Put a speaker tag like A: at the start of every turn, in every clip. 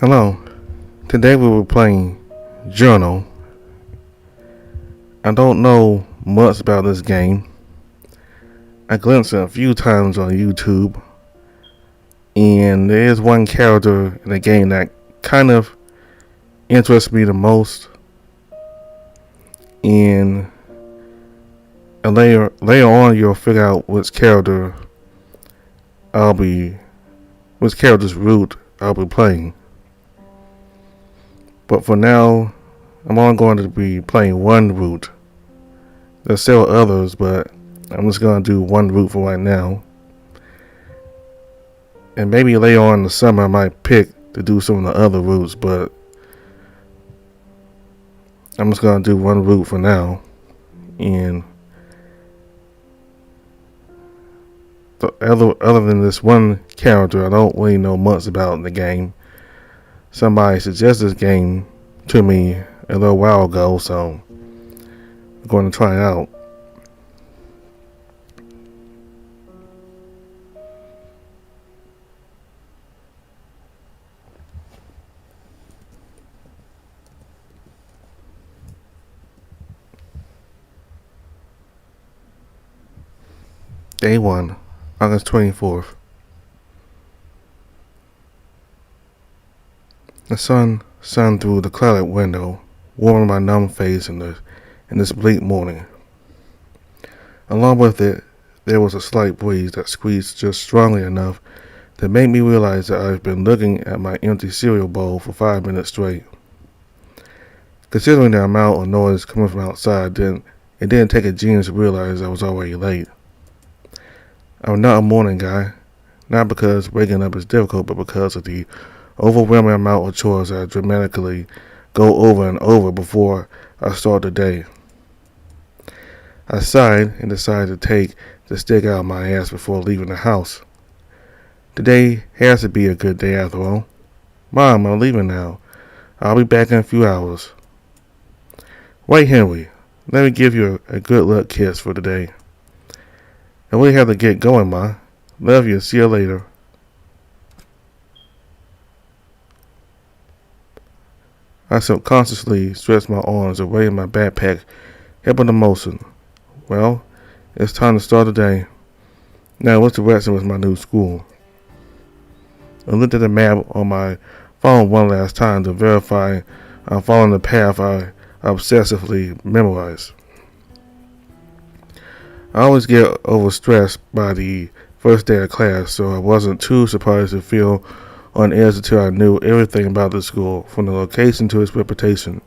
A: Hello. Today we were playing Journal. I don't know much about this game. I glimpsed it a few times on YouTube, and there is one character in the game that kind of interests me the most. And later on, you'll figure out which character's route I'll be playing. But for now, I'm only going to be playing one route. There's several others, but I'm just going to do one route for right now. And maybe later on in the summer I might pick to do some of the other routes, but I'm just going to do one route for now. And other than this one character, I don't really know much about the game. Somebody suggested this game to me a little while ago, so I'm going to try it out. Day 1, August 24th. The sun shone through the clouded window, warming my numb face in this bleak morning. Along with it, there was a slight breeze that squeezed just strongly enough to make me realize that I've been looking at my empty cereal bowl for 5 minutes straight. Considering the amount of noise coming from outside, it didn't take a genius to realize I was already late. I'm not a morning guy, not because waking up is difficult, but because of the overwhelming amount of chores I dramatically go over and over before I start the day. I sighed and decided to take the stick out of my ass before leaving the house. Today has to be a good day after all. Mom, I'm leaving now. I'll be back in a few hours. Wait, Henry, let me give you a good luck kiss for today. I really have to get going, Ma. Love you. See you later. I subconsciously stretched my arms away in my backpack, helping the motion. Well, it's time to start the day. Now, which direction was my new school? I looked at the map on my phone one last time to verify I'm following the path I obsessively memorized. I always get overstressed by the first day of class, so I wasn't too surprised to feel on edge until I knew everything about the school, from the location to its reputation.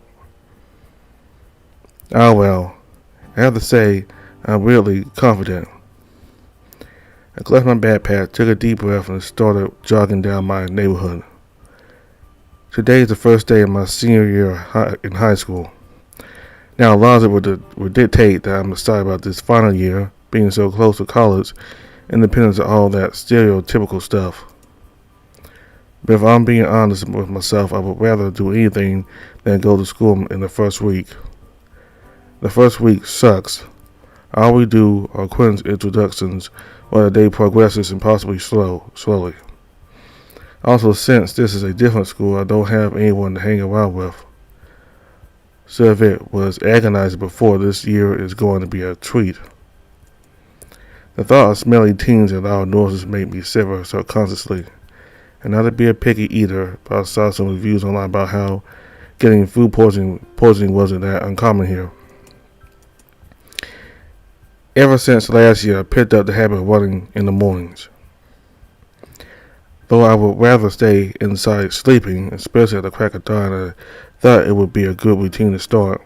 A: Oh well, I have to say, I'm really confident. I left my backpack, took a deep breath, and started jogging down my neighborhood. Today is the first day of my senior year in high school. Now, logic would dictate that I'm excited about this final year, being so close to college, independent of all that stereotypical stuff. But if I'm being honest with myself, I would rather do anything than go to school in the first week. The first week sucks. All we do are quick introductions while the day progresses and possibly slowly. Also, since this is a different school, I don't have anyone to hang around with. So if it was agonizing before, this year is going to be a treat. The thought of smelly teens and loud noises made me shiver subconsciously. And not to be a picky eater, but I saw some reviews online about how getting food poisoning wasn't that uncommon here. Ever since last year, I picked up the habit of running in the mornings. Though I would rather stay inside sleeping, especially at the crack of dawn, I thought it would be a good routine to start.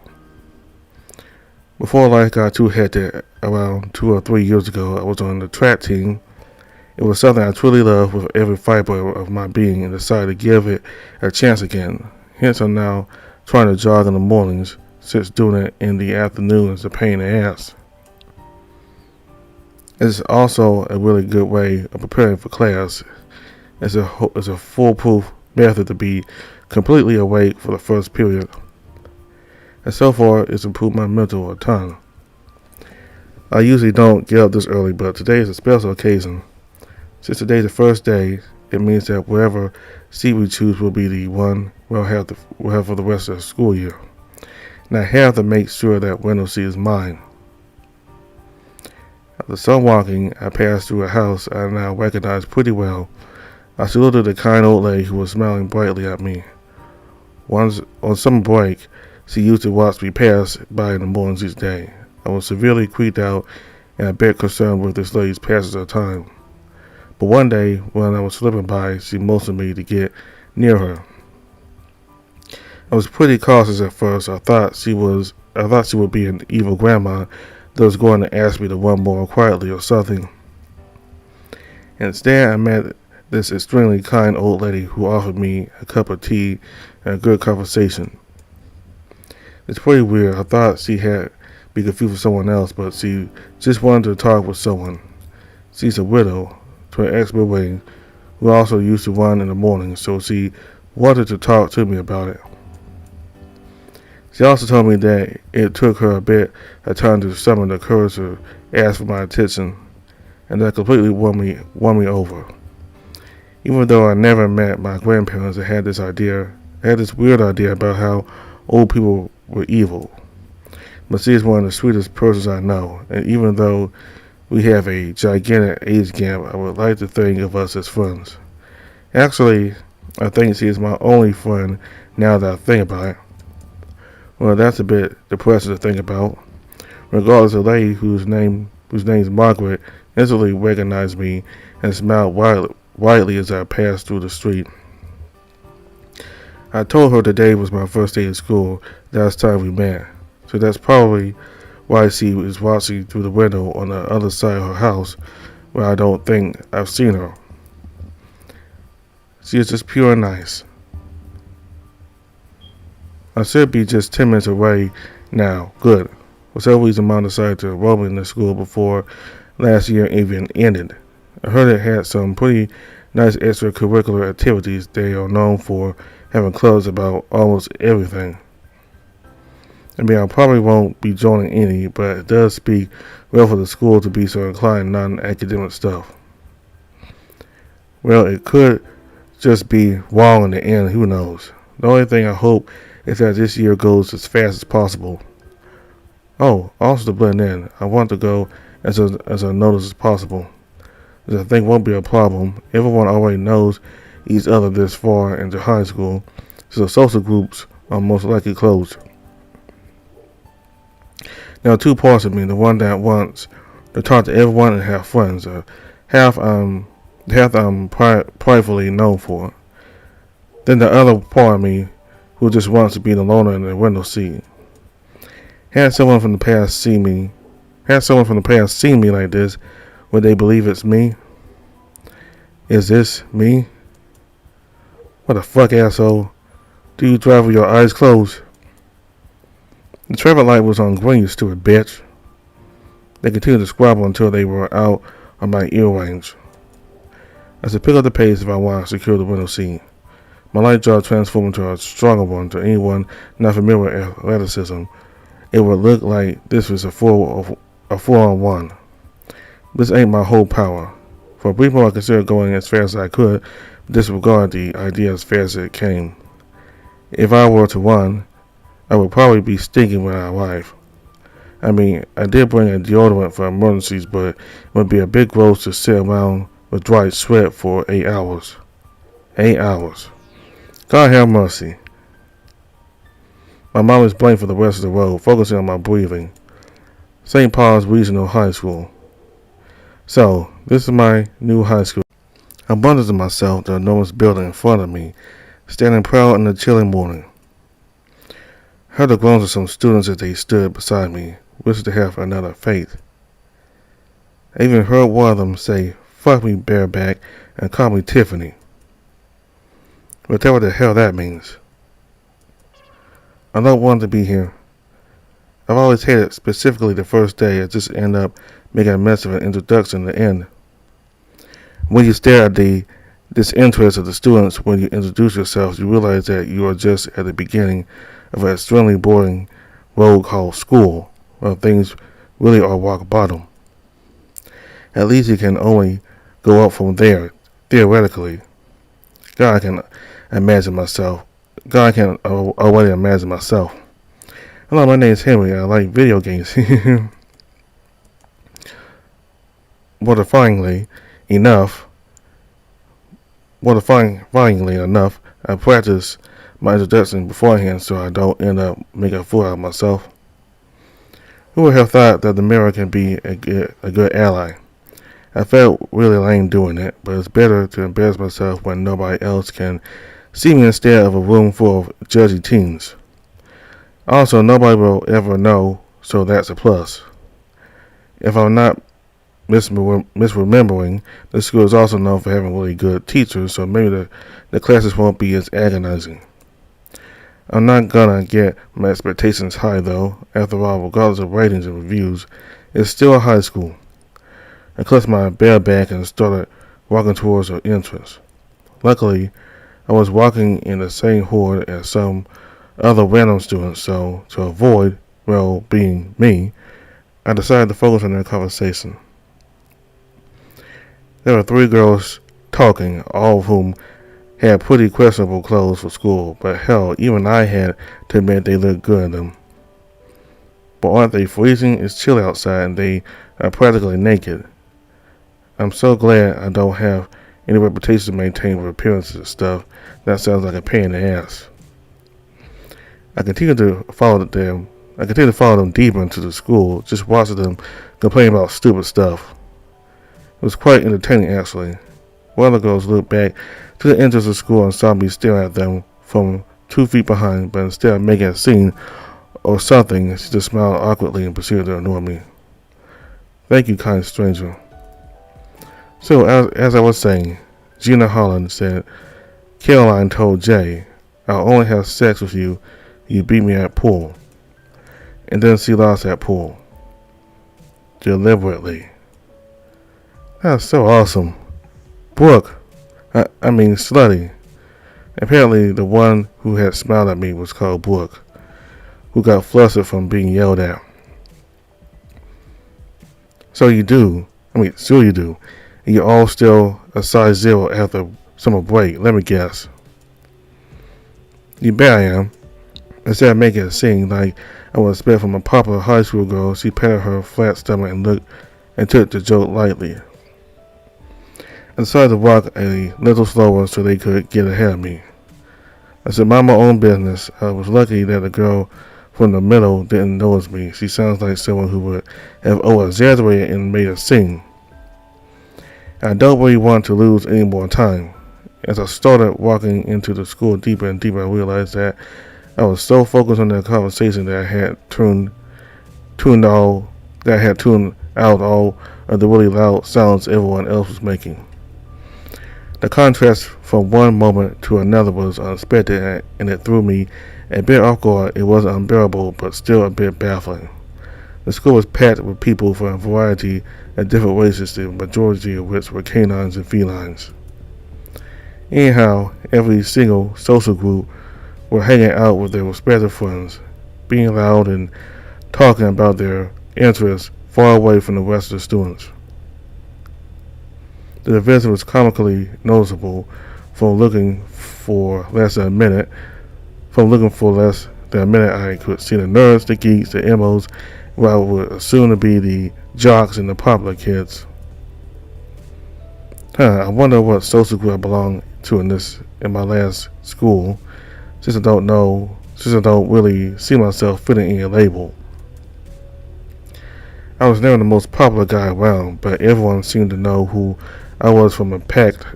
A: Before life got too hectic, around 2 or 3 years ago, I was on the track team. It was something I truly loved with every fiber of my being and decided to give it a chance again. Hence, I'm now trying to jog in the mornings, since doing it in the afternoon is a pain in the ass. It's also a really good way of preparing for class. It's a foolproof method to be completely awake for the first period. And so far, it's improved my mental a ton. I usually don't get up this early, but today is a special occasion. Since today's the first day, it means that wherever seat we choose will be the one we'll have for the rest of the school year. And I have to make sure that window seat is mine. After some walking, I passed through a house I now recognized pretty well. I saluted the kind old lady who was smiling brightly at me. Once on summer break, she used to watch me pass by in the mornings each day. I was severely creeped out and a bit concerned with this lady's passage of time. But one day, when I was slipping by, she motioned me to get near her. I was pretty cautious at first. I thought she would be an evil grandma that was going to ask me to run more quietly or something. Instead, I met this extremely kind old lady who offered me a cup of tea and a good conversation. It's pretty weird. I thought she had be confused with someone else, but she just wanted to talk with someone. She's a widow to an ex-Marine who also used to run in the morning, so she wanted to talk to me about it. She also told me that it took her a bit of time to summon the courage to ask for my attention, and that completely won me over. Even though I never met my grandparents, I had this weird idea about how old people were evil. But she is one of the sweetest persons I know, and even though we have a gigantic age gap, I would like to think of us as friends. Actually, I think she is my only friend now that I think about it. Well, that's a bit depressing to think about. Regardless, the lady whose name is Margaret instantly recognized me and smiled widely as I passed through the street. I told her today was my first day at school, last time we met, so that's probably why she is watching through the window on the other side of her house, where I don't think I've seen her. She is just pure and nice. I should be just 10 minutes away now. Good. For some reason, Mom decided to enroll me in the school before last year even ended. I heard it had some pretty nice extracurricular activities. They are known for having clubs about almost everything. I mean, I probably won't be joining any, but it does speak well for the school to be so inclined in non-academic stuff. Well, it could just be wrong in the end, who knows. The only thing I hope is that this year goes as fast as possible. Oh, also to blend in, I want to go as unnoticed as possible. This I think won't be a problem. Everyone already knows each other this far into high school, so social groups are most likely closed. There are two parts of me, the one that wants to talk to everyone and have friends, half I'm pridefully known for. Then the other part of me who just wants to be the loner in the window seat. Had someone from the past seen me like this, would they believe it's me? Is this me? What the fuck, asshole? Do you drive with your eyes closed? The traffic light was on green, you stupid bitch. They continued to squabble until they were out of my ear range. I should pick up the pace if I want to secure the window seat. My light jaw transformed into a stronger one. To anyone not familiar with athleticism, it would look like this was a 4-on-1. This ain't my whole power. For a brief moment I considered going as fast as I could, but disregarded the idea as fast as it came. If I were to run, I would probably be stinking when I arrive. I mean, I did bring a deodorant for emergencies, but it would be a big gross to sit around with dry sweat for 8 hours. 8 hours. God have mercy. My mom is blamed for the rest of the road, focusing on my breathing. St. Paul's Regional High School. So, this is my new high school. I wondered to myself the enormous building in front of me, standing proud in the chilly morning. I heard the groans of some students as they stood beside me, wishing to have another fate. I even heard one of them say, "Fuck me, bareback," and call me Tiffany. Whatever the hell that means. I don't want to be here. I've always hated specifically the first day. I just end up making a mess of an introduction in the end. When you stare at the disinterest of the students when you introduce yourselves, you realize that you are just at the beginning of an extremely boring road called school, where things really are rock bottom. At least you can only go up from there, theoretically. God, I can imagine myself. God, I can already imagine myself. Hello, my name is Henry. I like video games. Mortifyingly enough, I practice my introduction beforehand so I don't end up making a fool out of myself. Who would have thought that the mirror can be a good ally? I felt really lame doing it, but it's better to embarrass myself when nobody else can see me instead of a room full of judgy teens. Also, nobody will ever know, so that's a plus. If I'm not misremembering, the school is also known for having really good teachers, so maybe the classes won't be as agonizing. I'm not gonna get my expectations high though. After all, regardless of ratings and reviews, it's still a high school. I clutched my bare back and started walking towards the entrance. Luckily, I was walking in the same horde as some other random students, so to avoid, well, being me, I decided to focus on their conversation. There were 3 girls talking, all of whom had pretty questionable clothes for school, but hell, even I had to admit they looked good in them. But aren't they freezing? It's chilly outside and they are practically naked. I'm so glad I don't have any reputation to maintain with appearances and stuff. That sounds like a pain in the ass. I continued to follow them deeper into the school, just watching them complain about stupid stuff. It was quite entertaining, actually. One of the girls looked back to the entrance of the school and saw me staring at them from 2 feet behind, but instead of making a scene or something, she just smiled awkwardly and proceeded to ignore me. Thank you, kind stranger. So, as I was saying, Gina Holland said, Caroline told Jay, I'll only have sex with you if you beat me at pool. And then she lost at pool. Deliberately. That's so awesome. Brooke. I mean, slutty. Apparently, the one who had smiled at me was called Brooke, who got flustered from being yelled at. So you do. Sure you do. And you're all still a size 0 after summer break, let me guess. You bet I am. Instead of making it seem like I would expect from a popular high school girl, she patted her flat stomach and took the joke lightly. I decided to walk a little slower so they could get ahead of me. I said, mind my own business. I was lucky that the girl from the middle didn't notice me. She sounds like someone who would have over-exaggerated and made a scene. I don't really want to lose any more time. As I started walking into the school deeper and deeper, I realized that I was so focused on their conversation that I had tuned out all of the really loud sounds everyone else was making. The contrast from one moment to another was unexpected, and it threw me a bit off guard. It wasn't unbearable, but still a bit baffling. The school was packed with people from a variety of different races, the majority of which were canines and felines. Anyhow, every single social group were hanging out with their respective friends, being loud and talking about their interests far away from the rest of the students. The division was comically noticeable from looking for less than a minute. I could see the nerds, the geeks, the emos, what I would assume to be the jocks and the popular kids. I wonder what social group I belong to in my last school, since I don't really see myself fitting in a label. I was never the most popular guy around, but everyone seemed to know who I was from a packed.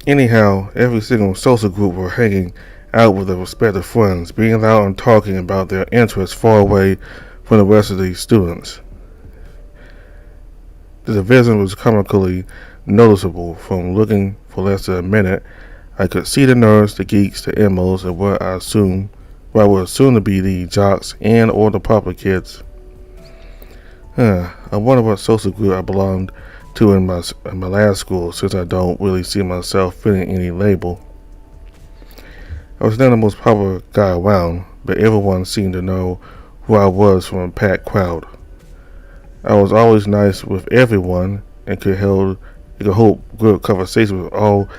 A: Anyhow, every single social group were hanging out with their respective friends, being loud and talking about their interests far away from the rest of the students. The division was comically noticeable. From looking for less than a minute, I could see the nerds, the geeks, the emos, and what I would assume to be the jocks and or the popular kids. I wonder what social group I belonged to in my last school, since I don't really see myself fitting any label. I was not the most popular guy around, but everyone seemed to know who I was from a packed crowd. I was always nice with everyone and could hold good conversation with all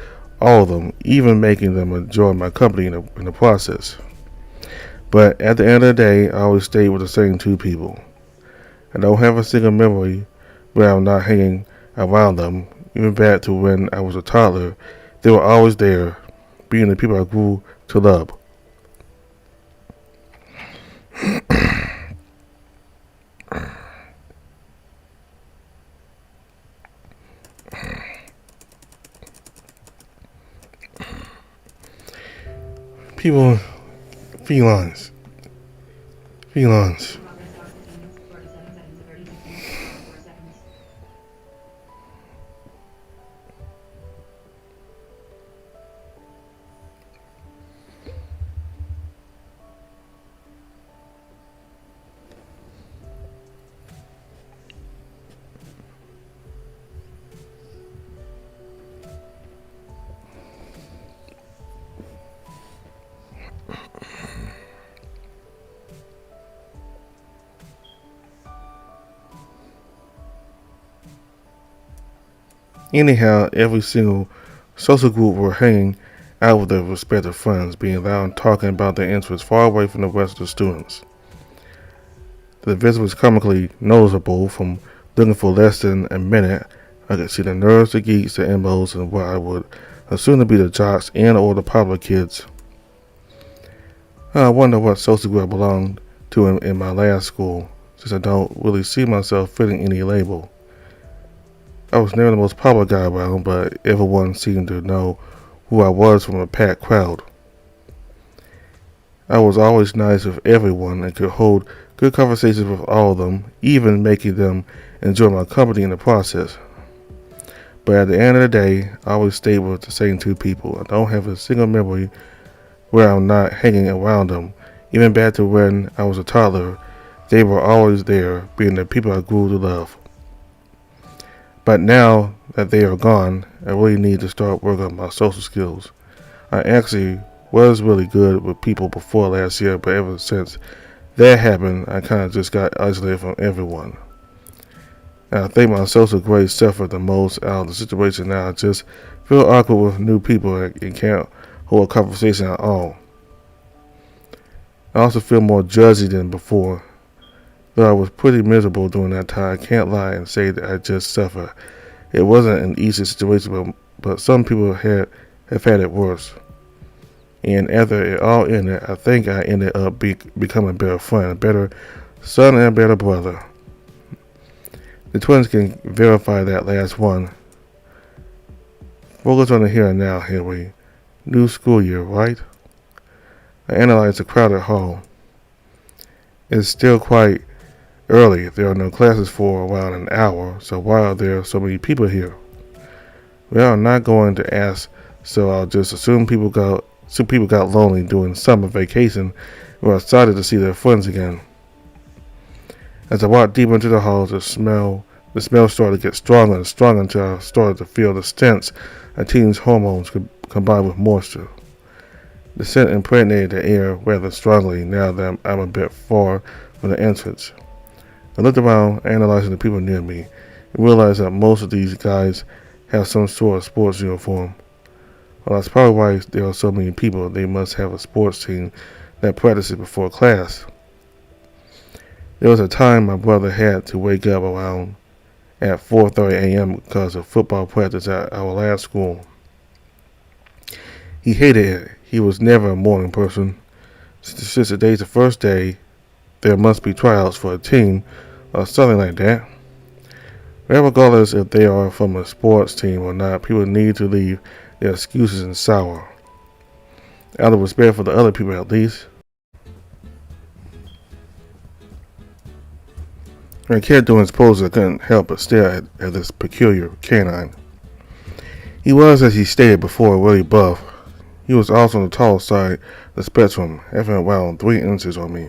A: all of them, even making them enjoy my company in the process. But at the end of the day, I always stayed with the same two people. I don't have a single memory where I'm not hanging around them. Even back to when I was a toddler, they were always there, being the people I grew to love. People, felines, felines. Anyhow, every single social group were hanging out with their respective friends, being loud and talking about their interests far away from the rest of the students. The visit was comically noticeable. From looking for less than a minute, I could see the nerds, the geeks, the emos, and what I would assume to be the jocks and or the popular kids. I wonder what social group I belonged to in my last school, since I don't really see myself fitting any label. I was never the most popular guy around, but everyone seemed to know who I was from a packed crowd. I was always nice with everyone and could hold good conversations with all of them, even making them enjoy my company in the process. But at the end of the day, I always stayed with the same two people. I don't have a single memory where I'm not hanging around them. Even back to when I was a toddler, they were always there, being the people I grew to love. But now that they are gone, I really need to start working on my social skills. I actually was really good with people before last year, but ever since that happened, I kind of just got isolated from everyone. And I think my social grades suffered the most out of the situation now. I just feel awkward with new people and can't hold a conversation at all. I also feel more judgy than before. Though I was pretty miserable during that time, I can't lie and say that I just suffered. It wasn't an easy situation, but some people have had it worse. And after it all ended, I think I ended up becoming a better friend, a better son, and a better brother. The twins can verify that last one. Focus on the here and now, Henry. New school year, right? I analyzed the crowded hall. It's still quite early. There are no classes for around an hour, so why are there so many people here? Well, I'm not going to ask, so I'll just assume people got lonely during summer vacation and were excited to see their friends again. As I walked deeper into the hall, the smell started to get stronger and stronger until I started to feel the stench of teenage hormones combined with moisture. The scent impregnated the air rather strongly now that I'm a bit far from the entrance. I looked around, analyzing the people near me, and realized that most of these guys have some sort of sports uniform. Well, that's probably why there are so many people. They must have a sports team that practices before class. There was a time my brother had to wake up around at 4:30 a.m. because of football practice at our last school. He hated it. He was never a morning person. Since today's the first day, there must be tryouts for a team or something like that. Well, regardless if they are from a sports team or not, people need to leave their excuses in sour. Out of respect for the other people, at least. When a kid doing his pose, I couldn't help but stare at this peculiar canine. He was, as he stated before, really buff. He was also on the tall side of the spectrum, having around 3 inches on me.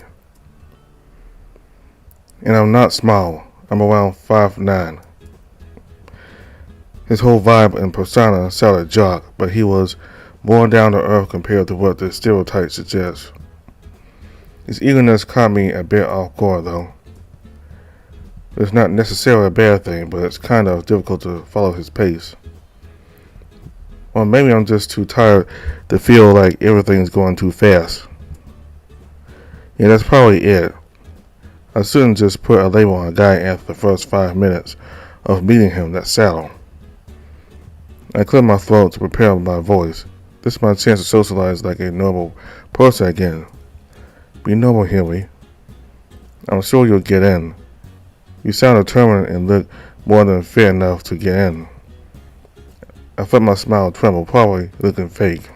A: And I'm not small. I'm around 5'9". His whole vibe and persona sounded jock, but he was more down to earth compared to what the stereotype suggests. His eagerness caught me a bit off guard, though. It's not necessarily a bad thing, but it's kind of difficult to follow his pace. Or maybe I'm just too tired to feel like everything's going too fast. Yeah, that's probably it. I shouldn't just put a label on a guy after the first 5 minutes of meeting him. That's sallow. I clear my throat to prepare my voice. This is my chance to socialize like a normal person again. Be normal, Huey. I'm sure you'll get in. You sound determined and look more than fair enough to get in. I felt my smile tremble, probably looking fake.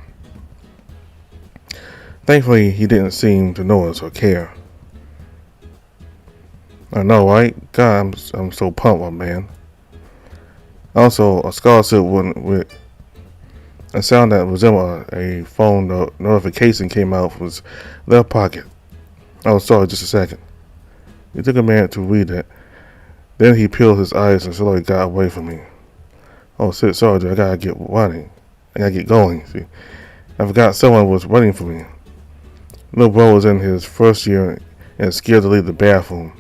A: Thankfully, he didn't seem to notice or care. I know, right? God, I'm so pumped, my man. Also, a scholarship with a sound that resembled a phone notification came out from his left pocket. Oh, sorry, just a second. It took a minute to read it. Then he peeled his eyes and slowly got away from me. Oh, shit, sorry, dude. I gotta get running. I gotta get going. See, I forgot someone was waiting for me. Little bro was in his first year and scared to leave the bathroom.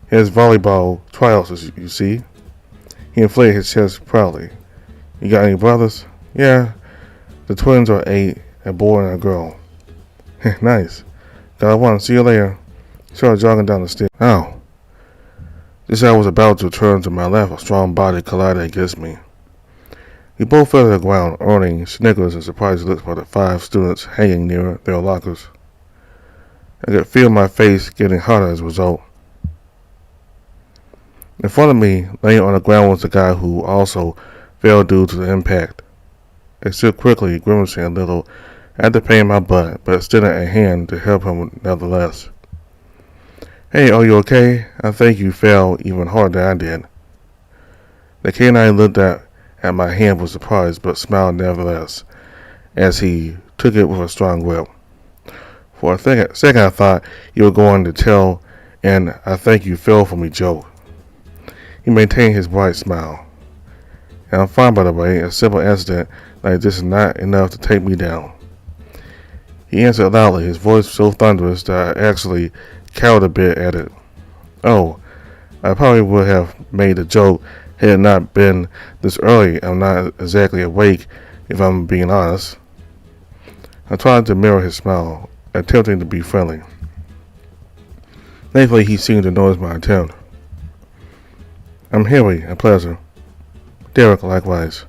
A: His volleyball tryouts, you see. He inflated his chest proudly. You got any brothers? Yeah. The twins are 8, a boy and a girl. Nice. Got one. See you later. Started jogging down the stairs. Ow. Just as I was about to turn to my left, a strong body collided against me. We both fell to the ground, earning snickers and surprised looks by the 5 students hanging near their lockers. I could feel my face getting hotter as a result. In front of me, laying on the ground, was the guy who also fell due to the impact. I stood quickly, grimacing a little at the pain in my butt, but extended a hand to help him nevertheless. Hey, are you okay? I think you fell even harder than I did. The canine looked at my hand with surprise, but smiled nevertheless, as he took it with a strong grip. For a second I thought you were going to tell an I think you fell for me joke. He maintained his bright smile. And I'm fine, by the way. A simple incident like this is not enough to take me down. He answered loudly, his voice so thunderous that I actually cowered a bit at it. Oh, I probably would have made the joke had it not been this early. I'm not exactly awake, if I'm being honest. I tried to mirror his smile, attempting to be friendly. Thankfully, he seemed to notice my attempt. I'm Huey, a pleasure. Derek, likewise.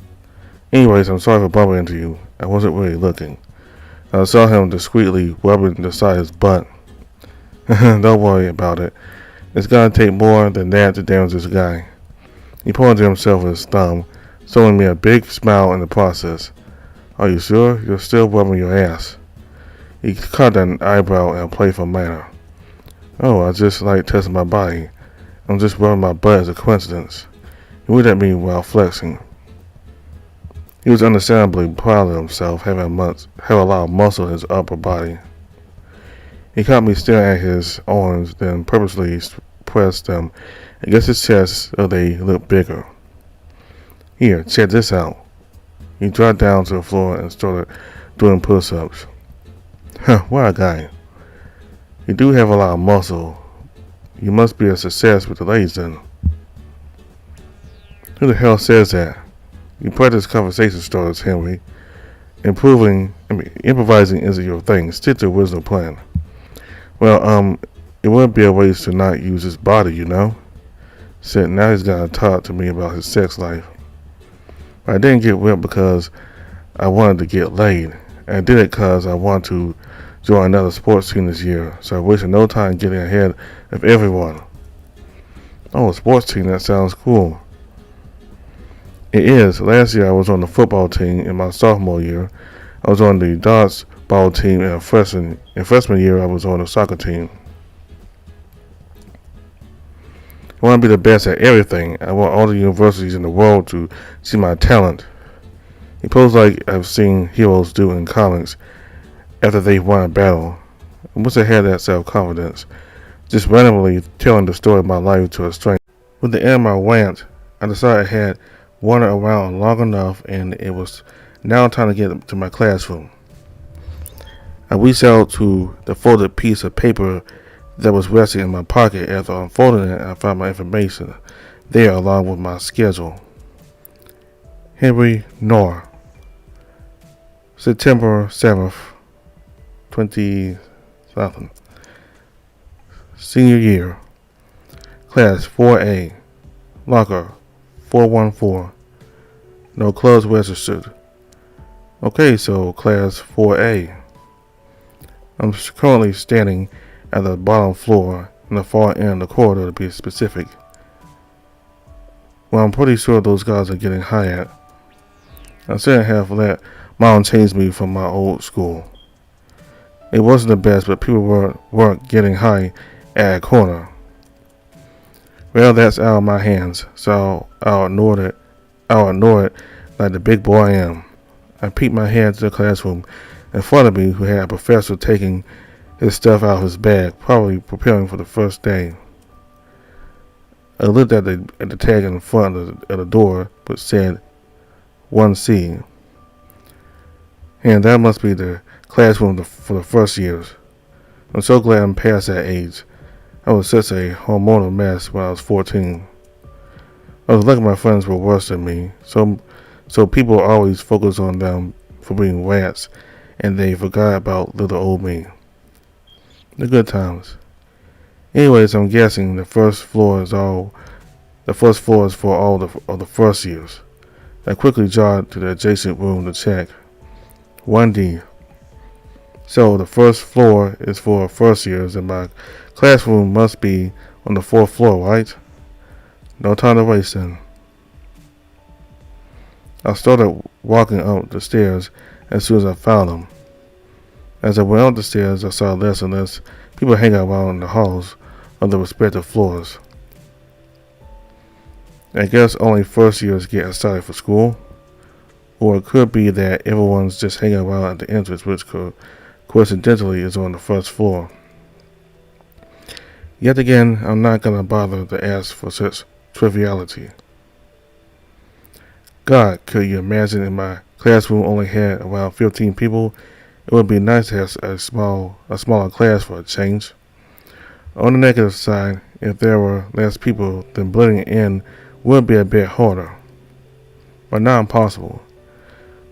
A: Anyways, I'm sorry for bumping into you. I wasn't really looking. I saw him discreetly rubbing the side of his butt. Don't worry about it. It's gonna take more than that to damage this guy. He pointed to himself with his thumb, showing me a big smile in the process. Are you sure? You're still rubbing your ass. He cut an eyebrow in a playful manner. Oh, I just like testing my body. I'm just rubbing my butt as a coincidence. He looked at me while flexing. He was understandably proud of himself, having a lot of muscle in his upper body. He caught me staring at his arms, then purposely pressed them against his chest so they looked bigger. Here, check this out. He dropped down to the floor and started doing push-ups. What a guy. You do have a lot of muscle. You must be a success with the ladies then. Who the hell says that? You practice conversation starters, Henry. Improvising isn't your thing. Stick to the original plan. Well, it wouldn't be a waste to not use his body, you know? Said now he's gonna talk to me about his sex life. But I didn't get whipped because I wanted to get laid. I did it because I want to join another sports team this year, so I wasted no time getting ahead of everyone. Oh, a sports team, that sounds cool. It is. Last year I was on the football team. In my sophomore year, I was on the dodgeball team. In freshman year, I was on the soccer team. I want to be the best at everything. I want all the universities in the world to see my talent. He posed like I've seen heroes do in comics after they've won a battle. I wish I had that self-confidence. Just randomly telling the story of my life to a stranger. With the end of my rant, I decided I had wandered around long enough and it was now time to get to my classroom. I reached out to the folded piece of paper that was resting in my pocket. After unfolding it, I found my information there along with my schedule. Henry Knorr, September 7th, 20 something. Senior year. Class 4A. Locker 414. No clubs registered. Okay, so class 4A. I'm currently standing at the bottom floor in the far end of the corridor to be specific. Well, I'm pretty sure those guys are getting high at. I second half of that, Mom changed me from my old school. It wasn't the best, but people weren't getting high at a corner. Well, that's out of my hands, so I'll ignore it like the big boy I am. I peeked my head into the classroom in front of me, who had a professor taking his stuff out of his bag, probably preparing for the first day. I looked at the tag in front of the door, which said 1C. And that must be the classroom for the first years. I'm so glad I'm past that age. I was such a hormonal mess when I was 14. I was lucky my friends were worse than me, so people always focused on them for being rats, and they forgot about little old me. The good times. Anyways, I'm guessing the first floor is for all of the first years. I quickly jogged to the adjacent room to check. 1D. So the first floor is for first years, and my classroom must be on the fourth floor, right? No time to waste then. I started walking up the stairs as soon as I found them. As I went up the stairs, I saw less and less people hanging around in the halls of the respective floors. I guess only first years get excited for school. Or it could be that everyone's just hanging around at the entrance, which coincidentally is on the first floor. Yet again, I'm not going to bother to ask for such triviality. God, could you imagine if my classroom only had around 15 people? It would be nice to have a smaller class for a change. On the negative side, if there were less people, then blending in would be a bit harder. But not impossible.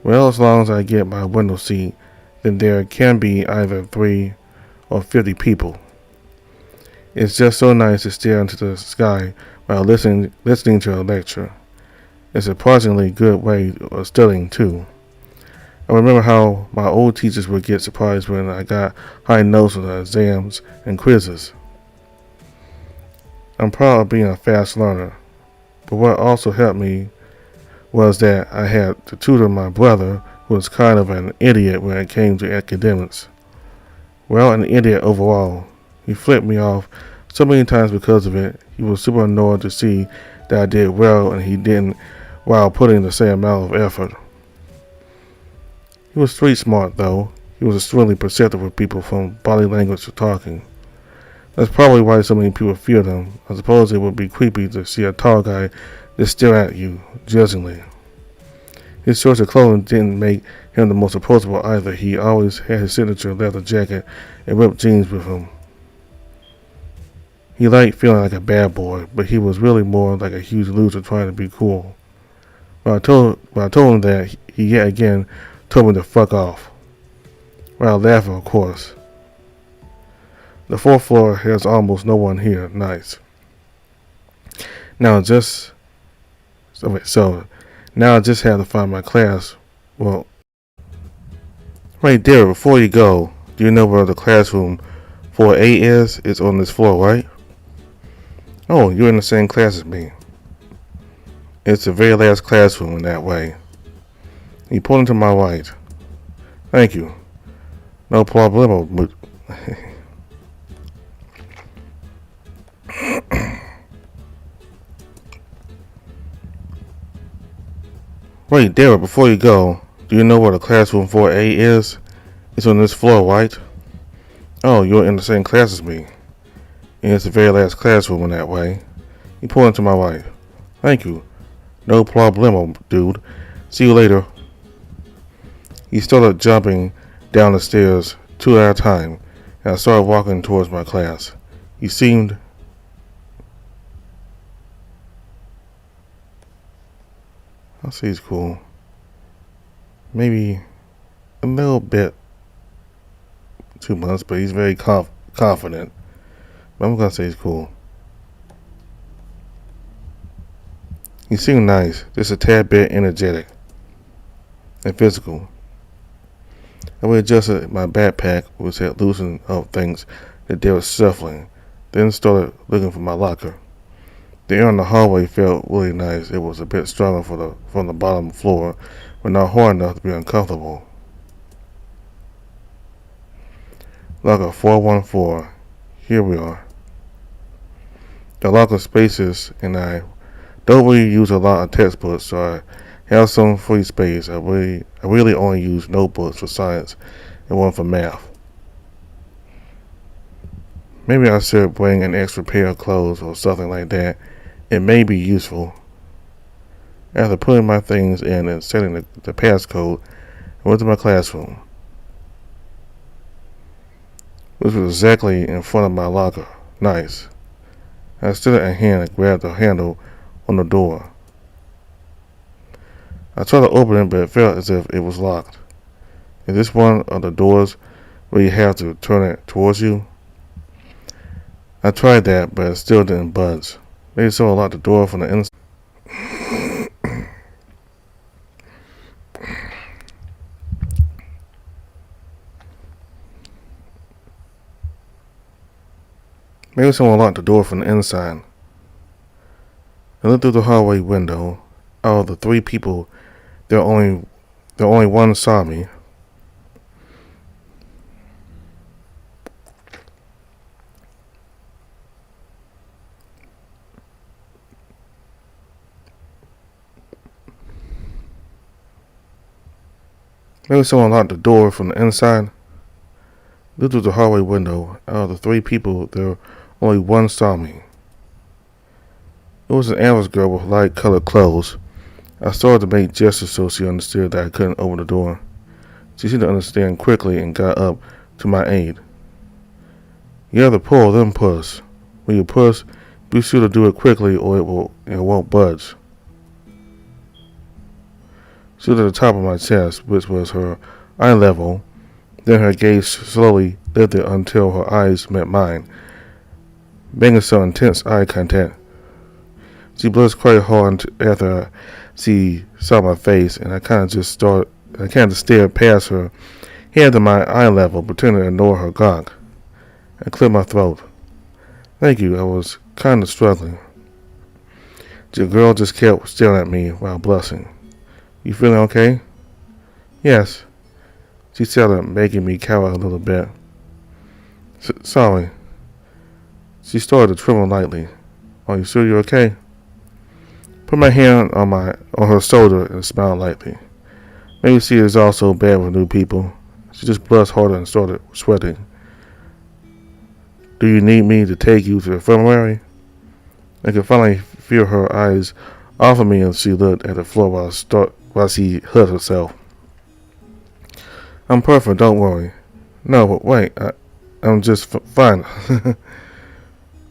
A: Well, as long as I get my window seat, then there can be either 3 or 50 people. It's just so nice to stare into the sky while listening to a lecture. It's a surprisingly good way of studying too. I remember how my old teachers would get surprised when I got high notes on the exams and quizzes. I'm proud of being a fast learner, but what also helped me was that I had to tutor my brother, who was kind of an idiot when it came to academics. Well, an idiot overall. He flipped me off so many times because of it. He was super annoyed to see that I did well and he didn't, while putting the same amount of effort. He was street smart though. He was extremely perceptive of people, from body language to talking. That's probably why so many people feared him. I suppose it would be creepy to see a tall guy just stare at you, judgingly. His choice of clothing didn't make him the most approachable either. He always had his signature leather jacket and ripped jeans with him. He liked feeling like a bad boy, but he was really more like a huge loser trying to be cool. When I told him that, he yet again told me to fuck off. While laughing, of course. The fourth floor has almost no one here. Nice. Now I just have to find my class. Well, right there, before you go, do you know where the classroom 4A is? It's on this floor, right? Oh, you're in the same class as me. It's the very last classroom in that way. He pointed to my right. Thank you. No problemo. Wait, Derek, before you go, do you know where the classroom 4A is? It's on this floor, right? Oh, you're in the same class as me. And it's the very last classroom in that way. He pointed to my right. Thank you. No problemo, dude. See you later. He started jumping down the stairs 2 at a time, and I started walking towards my class. He seemed... I'll say he's cool. Maybe a little bit too much, but he's very confident. But I'm gonna say he's cool. He seemed nice, just a tad bit energetic and physical. I readjusted my backpack, which had loosened up things that they were shuffling, then started looking for my locker. The air on the hallway felt really nice. It was a bit stronger from the bottom floor, but not hard enough to be uncomfortable. Locker 414. Here we are. The locker spaces, and I don't really use a lot of textbooks, so I have some free space. I really only use notebooks for science and one for math. Maybe I should bring an extra pair of clothes or something like that. It may be useful. After putting my things in and setting the passcode, I went to my classroom, which was exactly in front of my locker. Nice. I stood at a hand and grabbed the handle on the door. I tried to open it, but it felt as if it was locked. Is this one of the doors where you have to turn it towards you? I tried that, but it still didn't budge. Maybe someone locked the door from the inside. Maybe someone locked the door from the inside. I looked through the hallway window. Out of the three people, there only one saw me. Maybe someone locked the door from the inside. Looked through the hallway window. Out of the three people, there only one saw me. It was an average girl with light-colored clothes. I started to make gestures so she understood that I couldn't open the door. She seemed to understand quickly and got up to my aid. You have to pull, then push. When you push, be sure to do it quickly or it won't budge. She was at the top of my chest, which was her eye level. Then her gaze slowly lifted until her eyes met mine, making some intense eye contact. She blushed quite hard after she saw my face, and I kind of stared past her, hand to my eye level, pretending to ignore her gawk. I cleared my throat. Thank you, I was kind of struggling. The girl just kept staring at me while blushing. You feeling okay? Yes. She started making me cower a little bit. Sorry. She started to tremble lightly. Are you sure you're okay? Put my hand on her shoulder and smiled lightly. Maybe she is also bad with new people. She just blushed harder and started sweating. Do you need me to take you to the infirmary? I could finally feel her eyes off of me as she looked at the floor while she hurt herself. I'm perfect, don't worry. No, but wait, I'm just fine.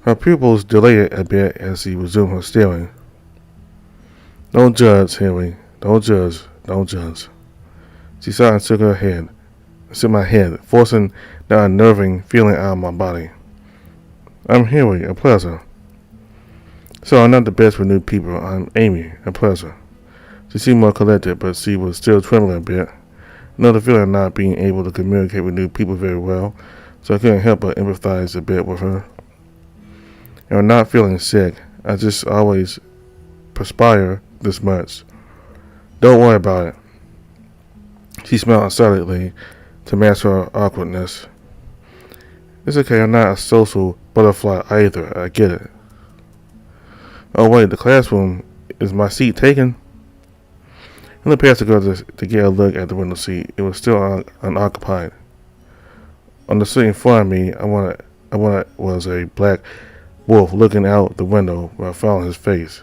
A: Her pupils dilated a bit as she resumed her staring. Don't judge, Henry. Don't judge. Don't judge. She sighed and shook my head, forcing the unnerving feeling out of my body. I'm Henry, a pleasure. So I'm not the best with new people. I'm Amy, a pleasure. She seemed more collected, but she was still trembling a bit. Another feeling of not being able to communicate with new people very well, so I couldn't help but empathize a bit with her. And I'm not feeling sick. I just always perspire this much. Don't worry about it. She smiled silently to mask her awkwardness. It's okay, I'm not a social butterfly either. I get it. Oh wait, the classroom, is my seat taken? I looked past the girl to get a look at the window seat. It was still unoccupied. On the seat in front of me, I wanted was a black wolf looking out the window where I found his face.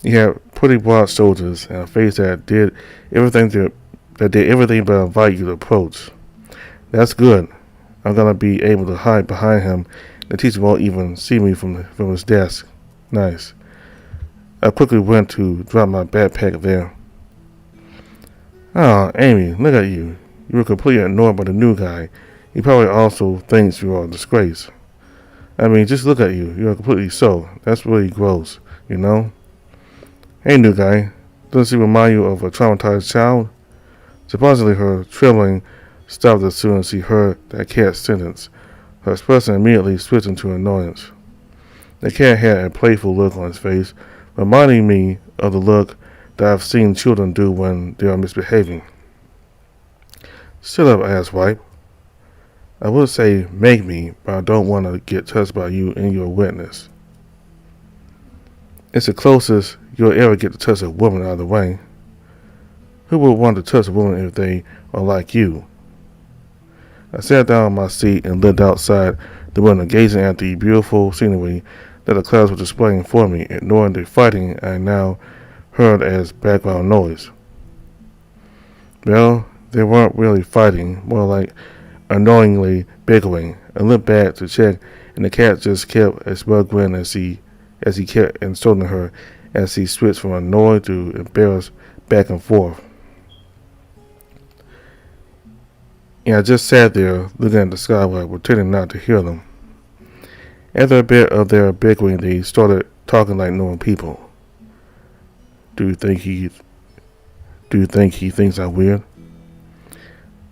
A: He had pretty broad shoulders and a face that did everything but invite you to approach. That's good. I'm gonna be able to hide behind him. The teacher won't even see me from his desk. Nice. I quickly went to drop my backpack there. Oh, Amy, look at you. You were completely ignored by the new guy. He probably also thinks you are a disgrace. I mean, just look at you. You are completely so. That's really gross, you know? Hey, new guy. Doesn't he remind you of a traumatized child? Supposedly, her trembling stopped as soon as she heard that cat's sentence. Her expression immediately switched into annoyance. The cat had a playful look on his face, reminding me of the look that I've seen children do when they are misbehaving. Shut up, asswipe. I would say make me, but I don't want to get touched by you and your witness. It's the closest you'll ever get to touch a woman out of the way. Who would want to touch a woman if they are like you? I sat down on my seat and looked outside the window, gazing at the beautiful scenery that the clouds were displaying for me, ignoring the fighting I now heard as background noise. Well, they weren't really fighting, more like annoyingly bickering. I looked back to check, and the cat just kept a smug grin as he kept insulting her as he switched from annoyed to embarrassed back and forth. And I just sat there looking at the skyway, pretending not to hear them. After a bit of their bickering, they started talking like normal people. Do you think he thinks I'm weird?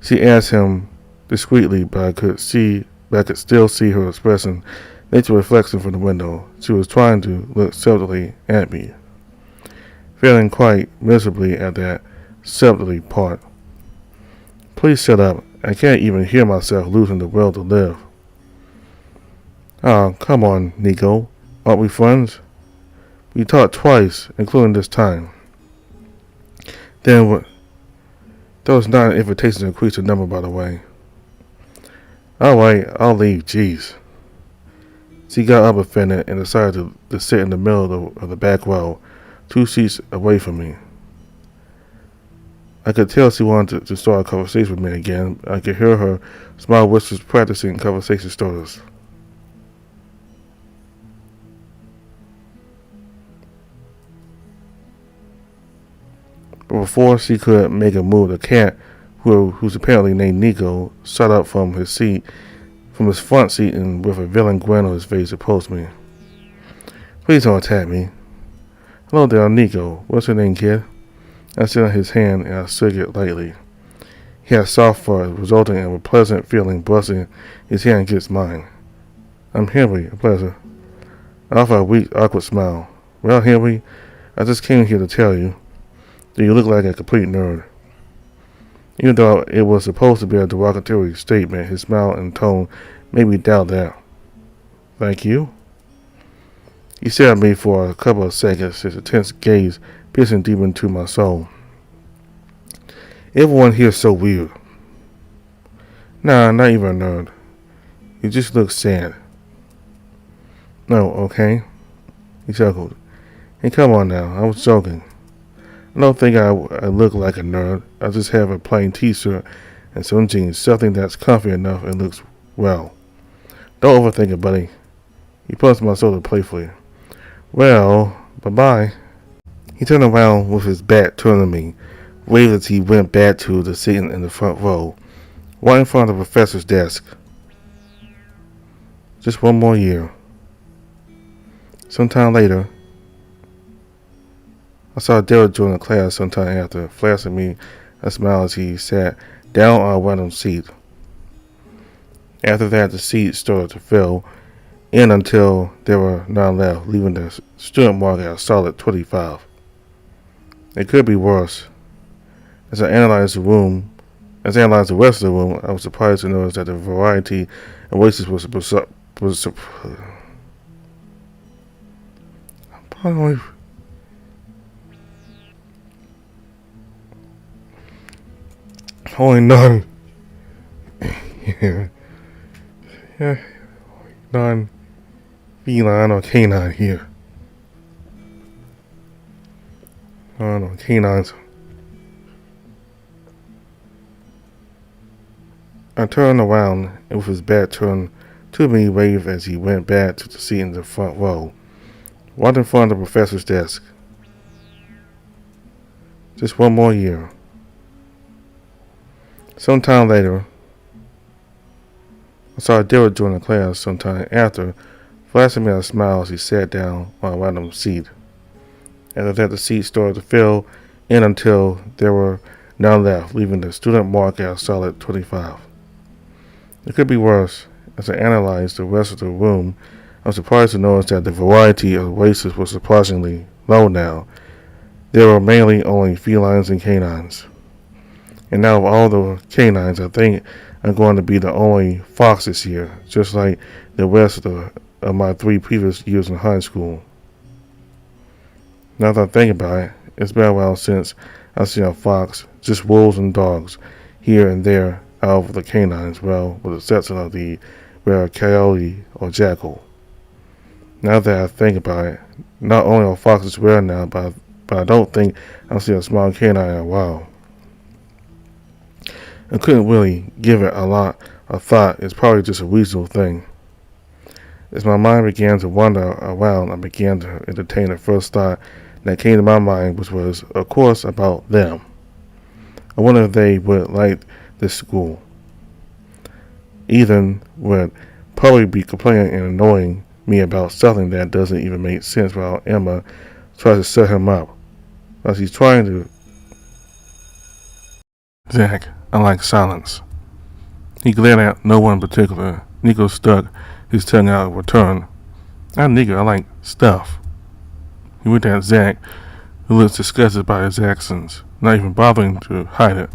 A: She asked him discreetly, but I could still see her expression, nature reflection from the window. She was trying to look subtly at me, failing quite miserably at that subtlety part. Please shut up. I can't even hear myself losing the will to live. Oh, come on, Nico. Aren't we friends? We talked twice, including this time. Then what? That was not an invitation to increase the number, by the way. Alright, I'll leave, jeez. She got up offended and decided to sit in the middle of the back row, 2 seats away from me. I could tell she wanted to start a conversation with me again. I could hear her smile whispers practicing conversation starters. But before she could make a move, the cat, who's apparently named Nico, shot up from his front seat, and with a villain grin on his face, approached me. Please don't attack me. Hello there, Nico. What's your name, kid? I sit on his hand and I shook it lightly. He had soft fur, resulting in a pleasant feeling brushing his hand against mine. I'm Henry, a pleasure. I offer a weak, awkward smile. Well, Henry, I just came here to tell you that you look like a complete nerd. Even though it was supposed to be a derogatory statement, his smile and tone made me doubt that. Thank you? He stared at me for a couple of seconds, his intense gaze piercing deep into my soul. Everyone here is so weird. Nah, not even a nerd. You just look sad. No, okay? He chuckled. Hey, come on now, I was joking. I don't think I look like a nerd. I just have a plain t-shirt and some jeans, something that's comfy enough and looks well. Don't overthink it, buddy. He punched my shoulder playfully. Well, bye-bye. He turned around with his back turned to me, waved as he went back to the seat in the front row, right in front of the professor's desk. Just one more year. Sometime later, I saw Derek join the class sometime after, flashing me a smile as he sat down on a random seat. After that, the seats started to fill in until there were none left, leaving the student mark at a solid 25. It could be worse. As I analyzed the rest of the room, I was surprised to notice that the variety of races was only none. Yeah, non-feline or canine here. No, canines. I turned around and with his back turned to me, waved as he went back to the seat in the front row, right in front of the professor's desk. Just one more year. Sometime later, I saw Derek join the class sometime after, flashing me a smile as he sat down on a random seat. After that, the seat started to fill in until there were none left, leaving the student mark at a solid 25. It could be worse. As I analyzed the rest of the room, I was surprised to notice that the variety of races was surprisingly low now. There were mainly only felines and canines. And out of all the canines, I think I'm going to be the only fox this year, just like the rest of my 3 previous years in high school. Now that I think about it, it's been a while since I've seen a fox, just wolves and dogs, here and there out of the canines, well, with the exception of the rare coyote or jackal. Now that I think about it, not only are foxes rare now, but I don't think I've seen a small canine in a while. I couldn't really give it a lot of thought. It's probably just a reasonable thing. As my mind began to wander around, I began to entertain the first thought that came to my mind, which was, of course, about them. I wonder if they would like this school. Ethan would probably be complaining and annoying me about something that doesn't even make sense while Emma tries to set him up. As he's trying to... Zach, I like silence. He glared at no one in particular. Nico stuck his tongue out in return. Not nigga, I like stuff. He looked at Zach, who looked disgusted by his actions, not even bothering to hide it.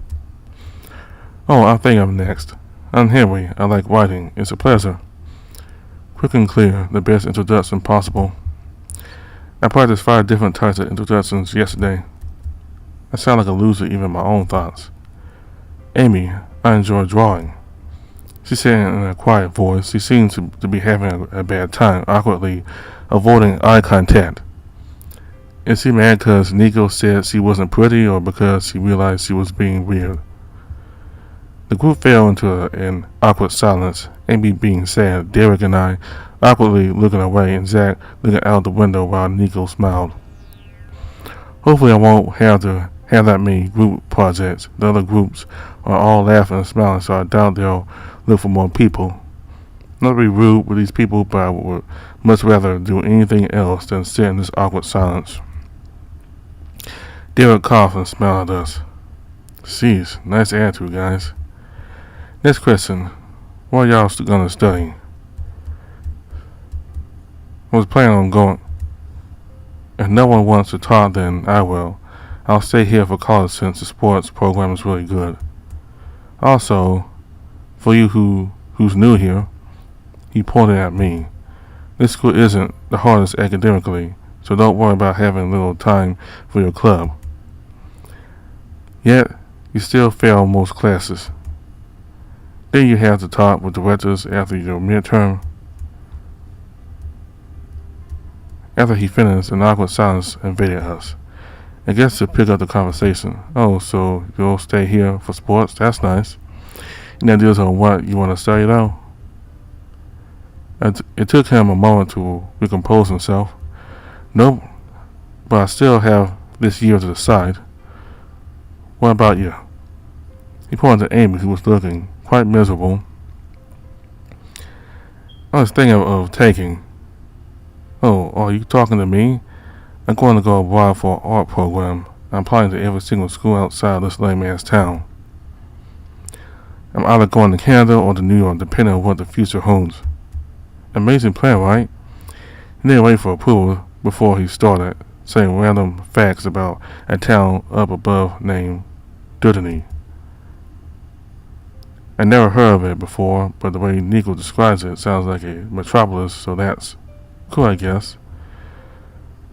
A: Oh, I think I'm next. I'm Henry. I like writing. It's a pleasure. Quick and clear, the best introduction possible. I practiced 5 different types of introductions yesterday. I sound like a loser even in my own thoughts. Amy, I enjoy drawing. She said in a quiet voice. She seemed to be having a bad time, awkwardly avoiding eye contact. Is she mad because Nico said she wasn't pretty or because she realized she was being weird? The group fell into an awkward silence, Amy being sad, Derek and I awkwardly looking away, and Zach looking out the window while Nico smiled. Hopefully I won't have to have that many group projects. The other groups are all laughing and smiling, so I doubt they'll look for more people. Not to be rude with these people, but I would much rather do anything else than sit in this awkward silence. Derek coughed and smiled at us. Jeez, nice attitude, guys. Next question. What are y'all gonna study? I was planning on going. If no one wants to talk, then I will. I'll stay here for college since the sports program is really good. Also, for you who's new here, he pointed at me. This school isn't the hardest academically, so don't worry about having little time for your club. Yet, you still fail most classes. Then you have to talk with directors after your midterm. After he finished, an awkward silence invaded us. I guess to pick up the conversation. Oh, so you'll stay here for sports? That's nice. Any ideas on what you want to study though? It took him a moment to recompose himself. Nope, but I still have this year to decide. What about you? He pointed to Amy, who was looking quite miserable. I was thinking of taking. Oh, are you talking to me? I'm going to go abroad for an art program. I'm applying to every single school outside this lame-ass town. I'm either going to Canada or to New York, depending on what the future holds. Amazing plan, right? He didn't wait for approval before he started, saying random facts about a town up above named Dudley. I never heard of it before, but the way Nico describes it sounds like a metropolis, so that's cool, I guess.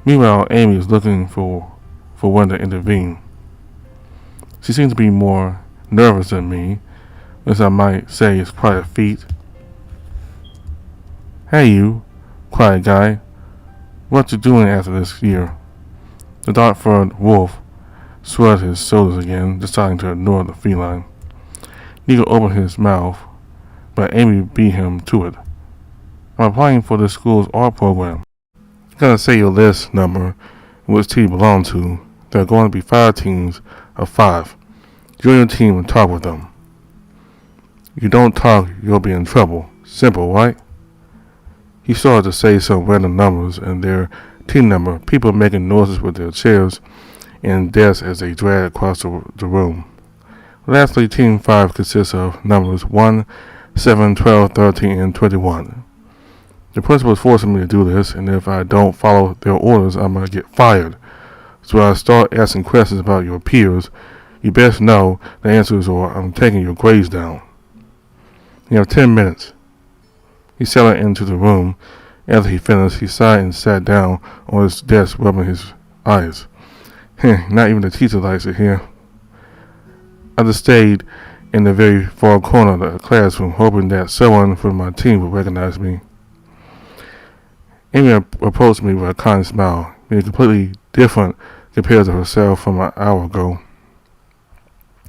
A: Meanwhile, Amy is looking for when to intervene. She seems to be more nervous than me, as I might say is quite a feat. Hey you, quiet guy, what you doing after this year? The dark-furred wolf shrugged his shoulders again, deciding to ignore the feline. Nico opened his mouth, but Amy beat him to it. I'm applying for the school's art program. You gotta say your list number and which team you belong to. There are going to be 5 teams of 5. Join your team and talk with them. You don't talk, you'll be in trouble. Simple, right? He started to say some random numbers and their team number, people making noises with their chairs and desks as they dragged across the room. Lastly, Team 5 consists of numbers 1, 7, 12, 13, and 21. The principal is forcing me to do this, and if I don't follow their orders, I'm going to get fired. So I start asking questions about your peers. You best know the answers or I'm taking your grades down. You have 10 minutes. He settled into the room. After he finished, he sighed and sat down on his desk, rubbing his eyes. Not even the teacher likes it here. I just stayed in the very far corner of the classroom, hoping that someone from my team would recognize me. Amy approached me with a kind smile, being completely different compared to herself from an hour ago.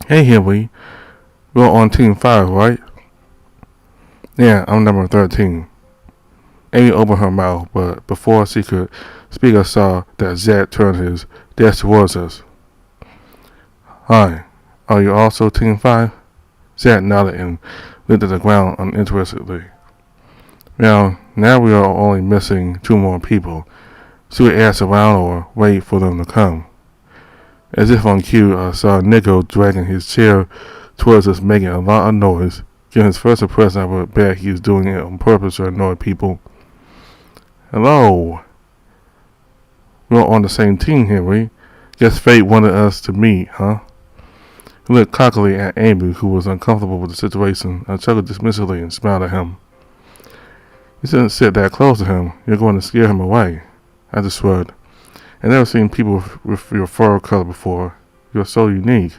A: Hey, Henry, we're on Team 5, right? Yeah, I'm number 13. Amy opened her mouth, but before she could speak, I saw that Zach turned his desk towards us. Hi, are you also Team 5? Zach nodded and looked at the ground uninterestedly. Now we are only missing 2 more people. Should we ask around or wait for them to come? As if on cue, I saw Nico dragging his chair towards us, making a lot of noise. Given his first impression, I would bet he was doing it on purpose to annoy people. Hello. We're on the same team, Henry. Guess fate wanted us to meet, huh? He looked cockily at Amy, who was uncomfortable with the situation. I chuckled dismissively and smiled at him. You shouldn't sit that close to him. You're going to scare him away. I just shrugged. I've never seen people with your fur color before. You're so unique.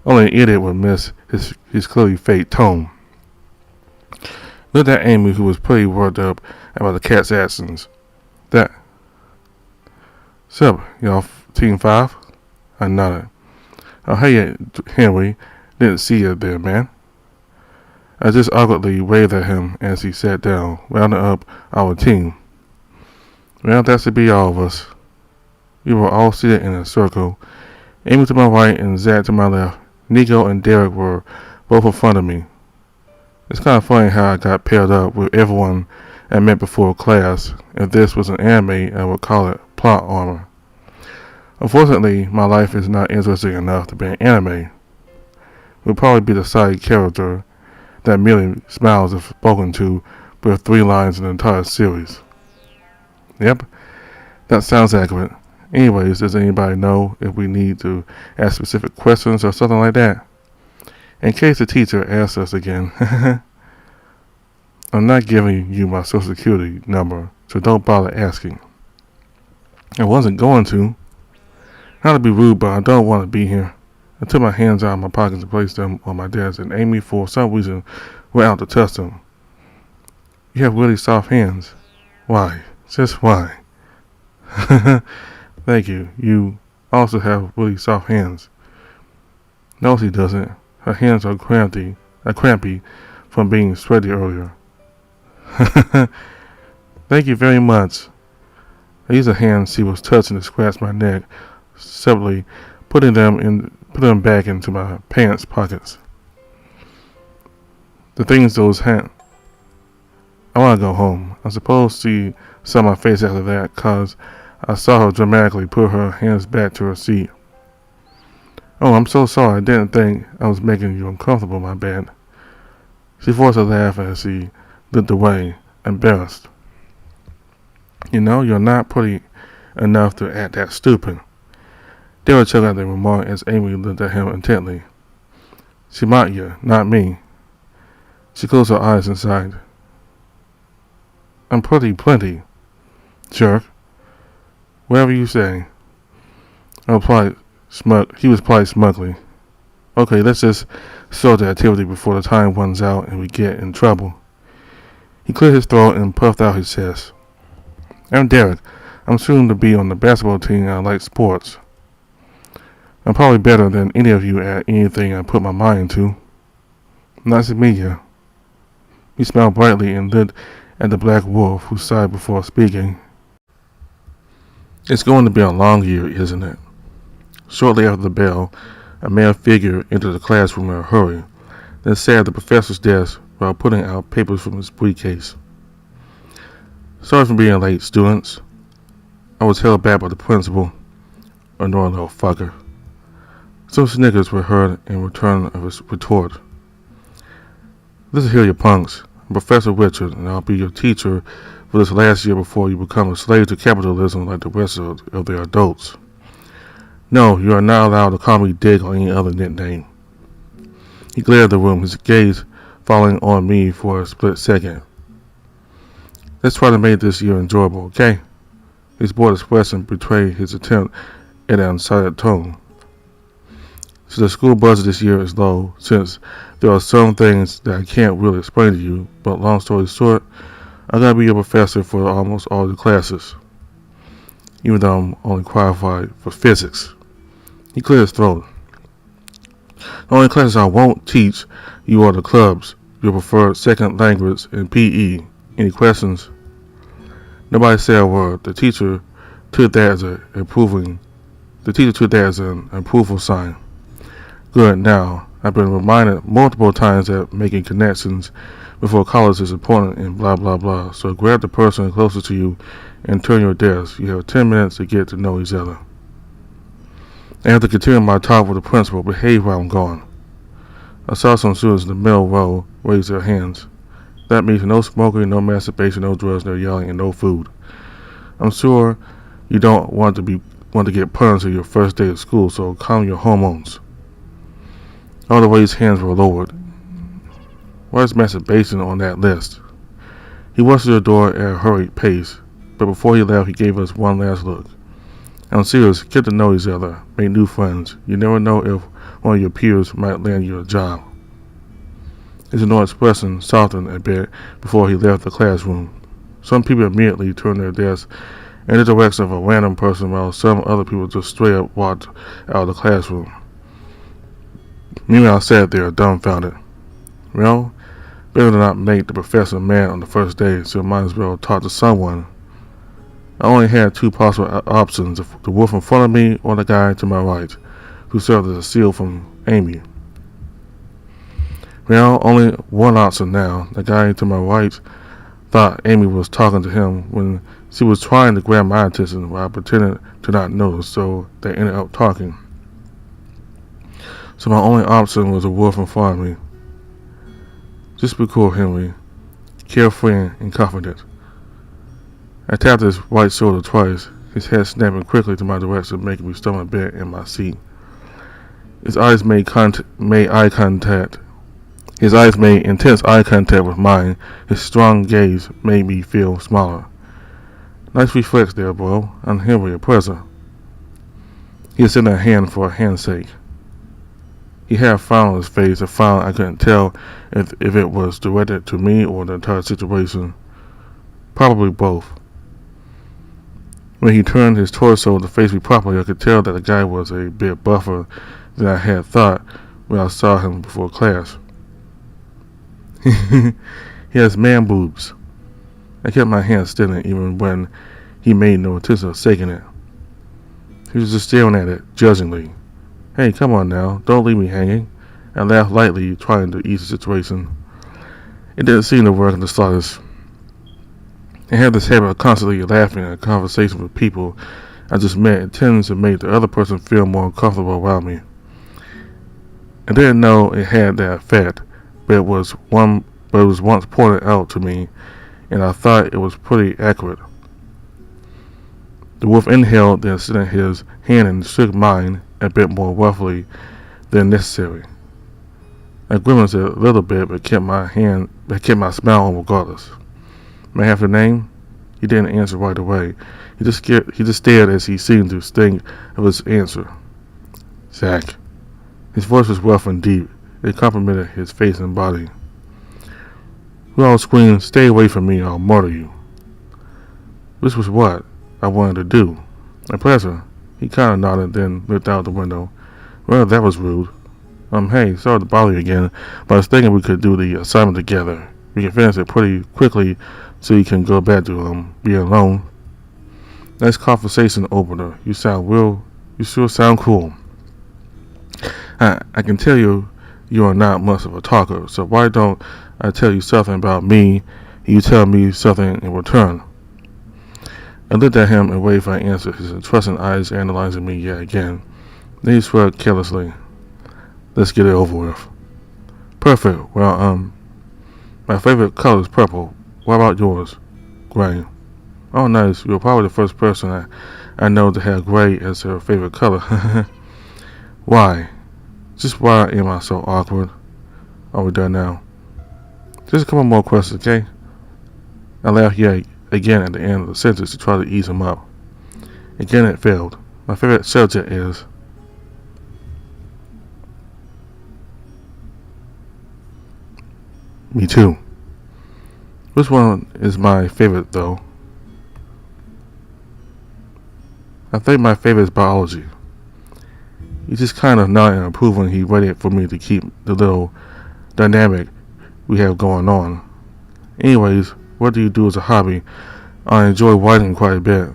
A: Only an idiot would miss his clearly fake tone. Looked at Amy, who was pretty worked up about the cat's absence. Sup, y'all Team 5? I nodded. Oh, hey, Henry. Didn't see you there, man. I just awkwardly waved at him as he sat down, rounding up our team. Well, that should be all of us. We were all seated in a circle. Amy to my right and Zach to my left. Nico and Derek were both in front of me. It's kind of funny how I got paired up with everyone I met before class. If this was an anime, I would call it plot armor. Unfortunately, my life is not interesting enough to be an anime. We'll probably be the side character that merely smiles if spoken to with 3 lines in the entire series. Yep, that sounds accurate. Anyways, does anybody know if we need to ask specific questions or something like that? In case the teacher asks us again. I'm not giving you my social security number, so don't bother asking. I wasn't going to. Not to be rude, but I don't want to be here. I took my hands out of my pockets and placed them on my desk, and Amy, for some reason, went out to touch them. You have really soft hands. Why? Just why? Thank you. You also have really soft hands. No, she doesn't. Her hands are crampy from being sweaty earlier. Thank you very much. I used a hand she was touching to scratch my neck, separately putting them back into my pants pockets. The things those hands. I want to go home. I suppose she saw my face after that, cause I saw her dramatically put her hands back to her seat. Oh, I'm so sorry. I didn't think I was making you uncomfortable, my bad. She forced a laugh as she looked away, embarrassed. You know, you're not pretty enough to act that stupid. Derek chuckled at the remark as Amy looked at him intently. She mocked you, not me. She closed her eyes and sighed. I'm pretty plenty, jerk. Whatever you say. He was replied smugly. Okay, let's just start the activity before the time runs out and we get in trouble. He cleared his throat and puffed out his chest. I'm Derek. I'm soon to be on the basketball team and I like sports. I'm probably better than any of you at anything I put my mind to. Nice to meet you. He smiled brightly and looked at the black wolf, who sighed before speaking. It's going to be a long year, isn't it? Shortly after the bell, a male figure entered the classroom in a hurry. then sat at the professor's desk while putting out papers from his briefcase. Sorry for being late, students. I was held back by the principal, annoying little fucker. Some snickers were heard in return of his retort. Listen here, you punks. I'm Professor Richard, and I'll be your teacher for this last year before you become a slave to capitalism like the rest of the adults. No, you are not allowed to call me Dick or any other nickname. He glared at the room, his gaze falling on me for a split second. Let's try to make this year enjoyable, okay? His bored expression betrayed his attempt at an undecided tone. So the school budget this year is low, since there are some things that I can't really explain to you, but long story short, I gotta be your professor for almost all the classes, even though I'm only qualified for physics. He cleared his throat. The only classes I won't teach you are the clubs, your preferred second language, and PE. Any questions? Nobody said a word. The teacher took that as an approval sign. Good. Now, I've been reminded multiple times that making connections before college is important and blah blah blah. So grab the person closest to you and turn your desk. You have 10 minutes to get to know each other. I have to continue my talk with the principal. Behave while I'm gone. I saw some students in the middle row raise their hands. That means no smoking, no masturbation, no drugs, no yelling, and no food. I'm sure you don't want to get punished on your first day of school, so calm your hormones. All the raised hands were lowered. Why is masturbation on that list? He walked to the door at a hurried pace, but before he left, he gave us one last look. I'm serious. Get to know each other. Make new friends. You never know if one of your peers might land you a job. His annoyed expression softened a bit before he left the classroom. Some people immediately turned their desks in the direction of a random person, while some other people just straight up walked out of the classroom. Meanwhile, I sat there dumbfounded. Well, better to not make the professor mad on the first day, so I might as well talk to someone. I only had two possible options, the wolf in front of me or the guy to my right, who served as a seal from Amy. Well, only one option now. The guy to my right thought Amy was talking to him when she was trying to grab my attention while I pretended to not notice, so they ended up talking. So my only option was the wolf in front of me. Just be cool, Henry. Carefree and confident. I tapped his right shoulder twice, his head snapping quickly to my direction, making me stomach bent in my seat. His eyes made eye contact. His eyes made intense eye contact with mine. His strong gaze made me feel smaller. Nice reflex there, bro. I'm Henry, a presser. He extended a hand for a handshake. He had a frown on his face, a frown I couldn't tell if it was directed to me or the entire situation. Probably both. When he turned his torso to face me properly, I could tell that the guy was a bit buffer than I had thought when I saw him before class. He has man boobs. I kept my hand steady even when he made no intention of shaking it. He was just staring at it, judgingly. Hey, come on now, don't leave me hanging. I laughed lightly, trying to ease the situation. It didn't seem to work in the slightest. I have this habit of constantly laughing at conversations with people I just met. It tends to make the other person feel more comfortable around me. I didn't know it had that effect, but it was once pointed out to me, and I thought it was pretty accurate. The wolf inhaled, then extended his hand and shook mine a bit more roughly than necessary. I grimaced a little bit, but kept my smile on regardless. May I have your name? He didn't answer right away. He just stared as he seemed to think of his answer. Zach. His voice was rough and deep. It complemented his face and body. We all screamed, "Stay away from me, I'll murder you." This was what I wanted to do. A pleasure. He kind of nodded, then looked out the window. Well, that was rude. Hey, sorry to bother you again, but I was thinking we could do the assignment together. We can finish it pretty quickly so you can go back to being alone. Nice conversation opener. You sure sound cool. I can tell you You are not much of a talker, so why don't I tell you something about me and you tell me something in return? I looked at him and waited for an answer, his trusting eyes analyzing me yet again. Then he shrugged carelessly. Let's get it over with. Perfect. Well, my favorite color is purple. What about yours? Gray. Oh, nice. You're probably the first person I know to have gray as her favorite color. Why? Just why am I so awkward? Are we done now? Just a couple more questions, okay? I laughed yet again at the end of the sentence to try to ease him up. Again, it failed. My favorite subject is... Me too. Which one is my favorite, though? I think my favorite is biology. He just kind of nodded and approved when he waited for me to keep the little dynamic we have going on. Anyways, what do you do as a hobby? I enjoy writing quite a bit.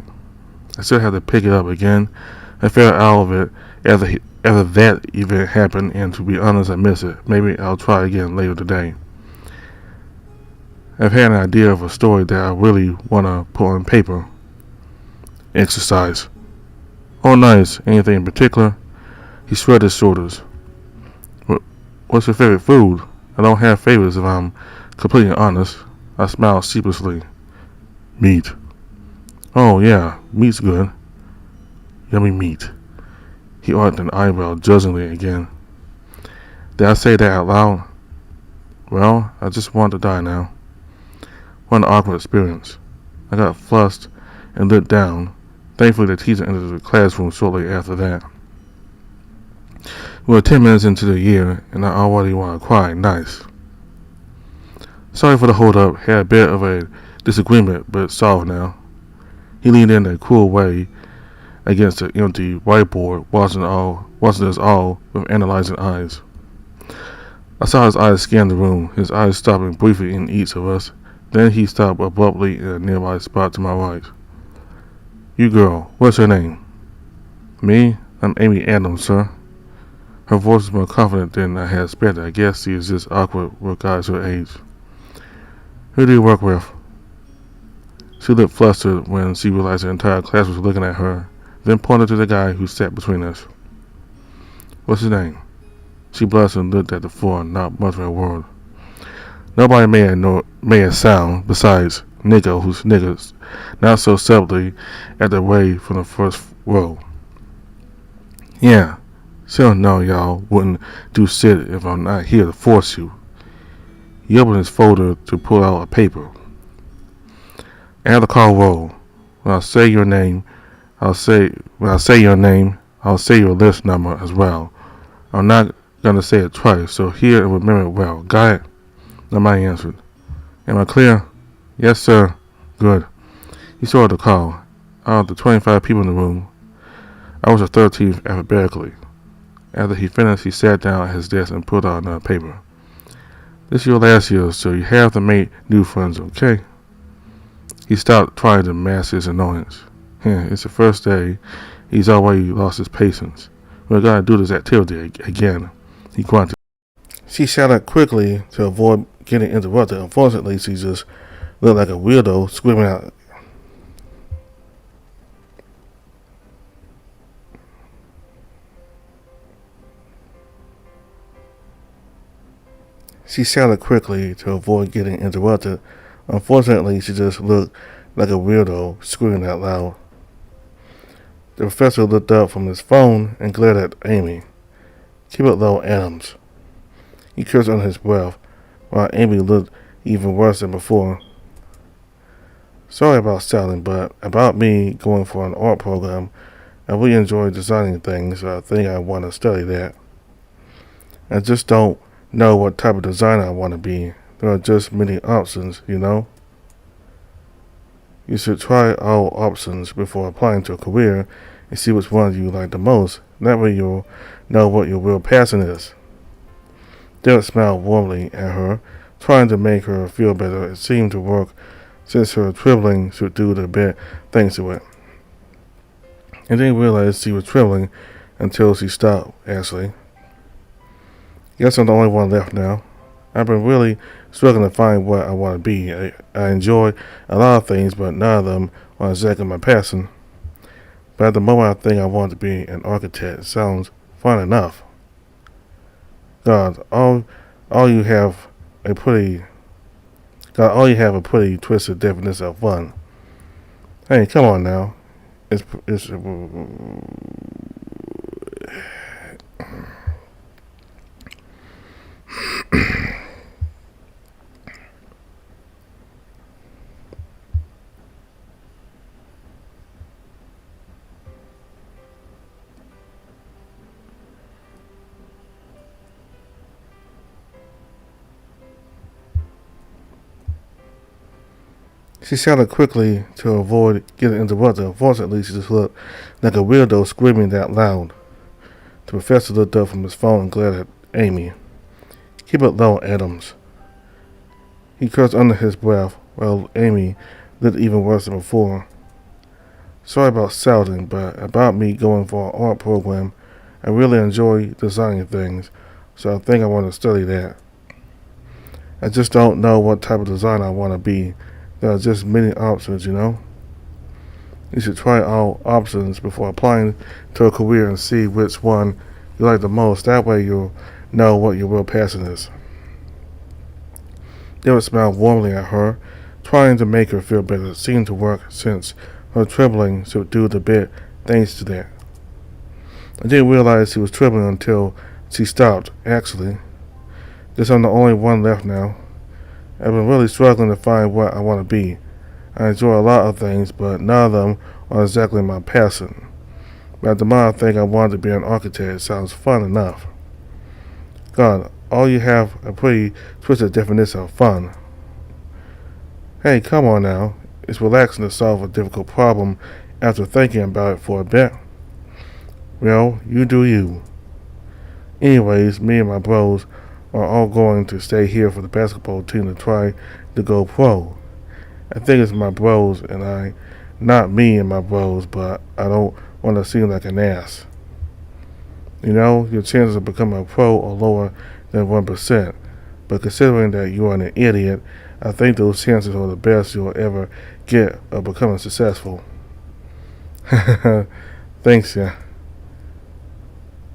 A: I still have to pick it up again. I fell out of it after that event happened, and to be honest, I miss it. Maybe I'll try again later today. I've had an idea of a story that I really want to put on paper. Exercise. Oh, nice. Anything in particular? He shrugged his shoulders. What's your favorite food? I don't have favorites if I'm completely honest. I smiled sheepishly. Meat. Oh, yeah. Meat's good. Yummy meat. He arched an eyebrow judgingly again. Did I say that out loud? Well, I just want to die now. What an awkward experience. I got flushed and looked down. Thankfully, the teacher entered the classroom shortly after that. We were 10 minutes into the year, and I already want to cry. Nice. Sorry for the hold-up. Had a bit of a disagreement, but solved now. He leaned in a cool way against the empty whiteboard, watching us all with analyzing eyes. I saw his eyes scan the room, his eyes stopping briefly in each of us. Then he stopped abruptly in a nearby spot to my right. You girl, what's your name? Me? I'm Amy Adams, sir. Her voice was more confident than I had expected. I guess she is just awkward with guys her age. Who do you work with? She looked flustered when she realized the entire class was looking at her, then pointed to the guy who sat between us. What's his name? She blushed and looked at the floor, not muttering a word. Nobody made a sound besides Nico, who sniggers, not so subtly, at the way from the first row. Yeah, so no, y'all wouldn't do shit if I'm not here to force you. He opened his folder to pull out a paper. Add the call roll. When I say your name, I'll say your list number as well. I'm not gonna say it twice, so hear and remember it well. Got it? Nobody answered. Am I clear? Yes, sir. Good. He started the call. Out of the 25 people in the room, I was the 13th alphabetically. After he finished, he sat down at his desk and pulled out another paper. This is your last year, so you have to make new friends, okay? He stopped trying to mask his annoyance. It's the first day. He's already lost his patience. We're gonna do this activity again, he grunted. She shouted quickly to avoid getting interrupted. Unfortunately, she just looked like a weirdo, screaming out. She shouted quickly to avoid getting interrupted. Unfortunately, she just looked like a weirdo, screaming out loud. The professor looked up from his phone and glared at Amy. Keep it low, Adams. He cursed under his breath, while Amy looked even worse than before. Sorry about shouting, but about me going for an art program, I really enjoy designing things, so I think I want to study that. I just don't know what type of designer I want to be. There are just many options, you know? You should try all options before applying to a career and see which one you like the most. That way you'll know what your real passion is. Derek smiled warmly at her, trying to make her feel better. It seemed to work, since her trembling should do the bad things to it. I didn't realize she was trembling until she stopped, actually. Guess I'm the only one left now. I've been really struggling to find what I want to be. I enjoy a lot of things, but none of them are exactly my passion. But at the moment, I think I want to be an architect. It sounds fun enough. God, all you have a pretty God, all you have a pretty twisted definition of fun. Hey, come on now. It's She shouted quickly to avoid getting interrupted. Unfortunately, she just looked like a weirdo screaming that loud. The professor looked up from his phone and glared at Amy. Keep it low, Adams. He cursed under his breath, while Amy looked even worse than before. Sorry about shouting, but about me going for an art program, I really enjoy designing things, so I think I want to study that. I just don't know what type of designer I want to be. There are just many options, you know. You should try all options before applying to a career and see which one you like the most. That way you'll know what your real passion is. David smiled warmly at her, trying to make her feel better. It seemed to work since her trembling subdued a bit thanks to that. I didn't realize she was trembling until she stopped. Actually, guess I'm the only one left now. I've been really struggling to find what I want to be. I enjoy a lot of things, but none of them are exactly my passion. But at the moment, I think I want to be an architect. It sounds fun enough. God, all you have a pretty twisted definition of fun. Hey, come on now. It's relaxing to solve a difficult problem after thinking about it for a bit. Well, you do you. Anyways, me and my bros are all going to stay here for the basketball team to try to go pro. I think it's my bros and I, not me and my bros, but I don't want to seem like an ass. You know, your chances of becoming a pro are lower than 1%, but considering that you are an idiot, I think those chances are the best you'll ever get of becoming successful. Thanks, yeah.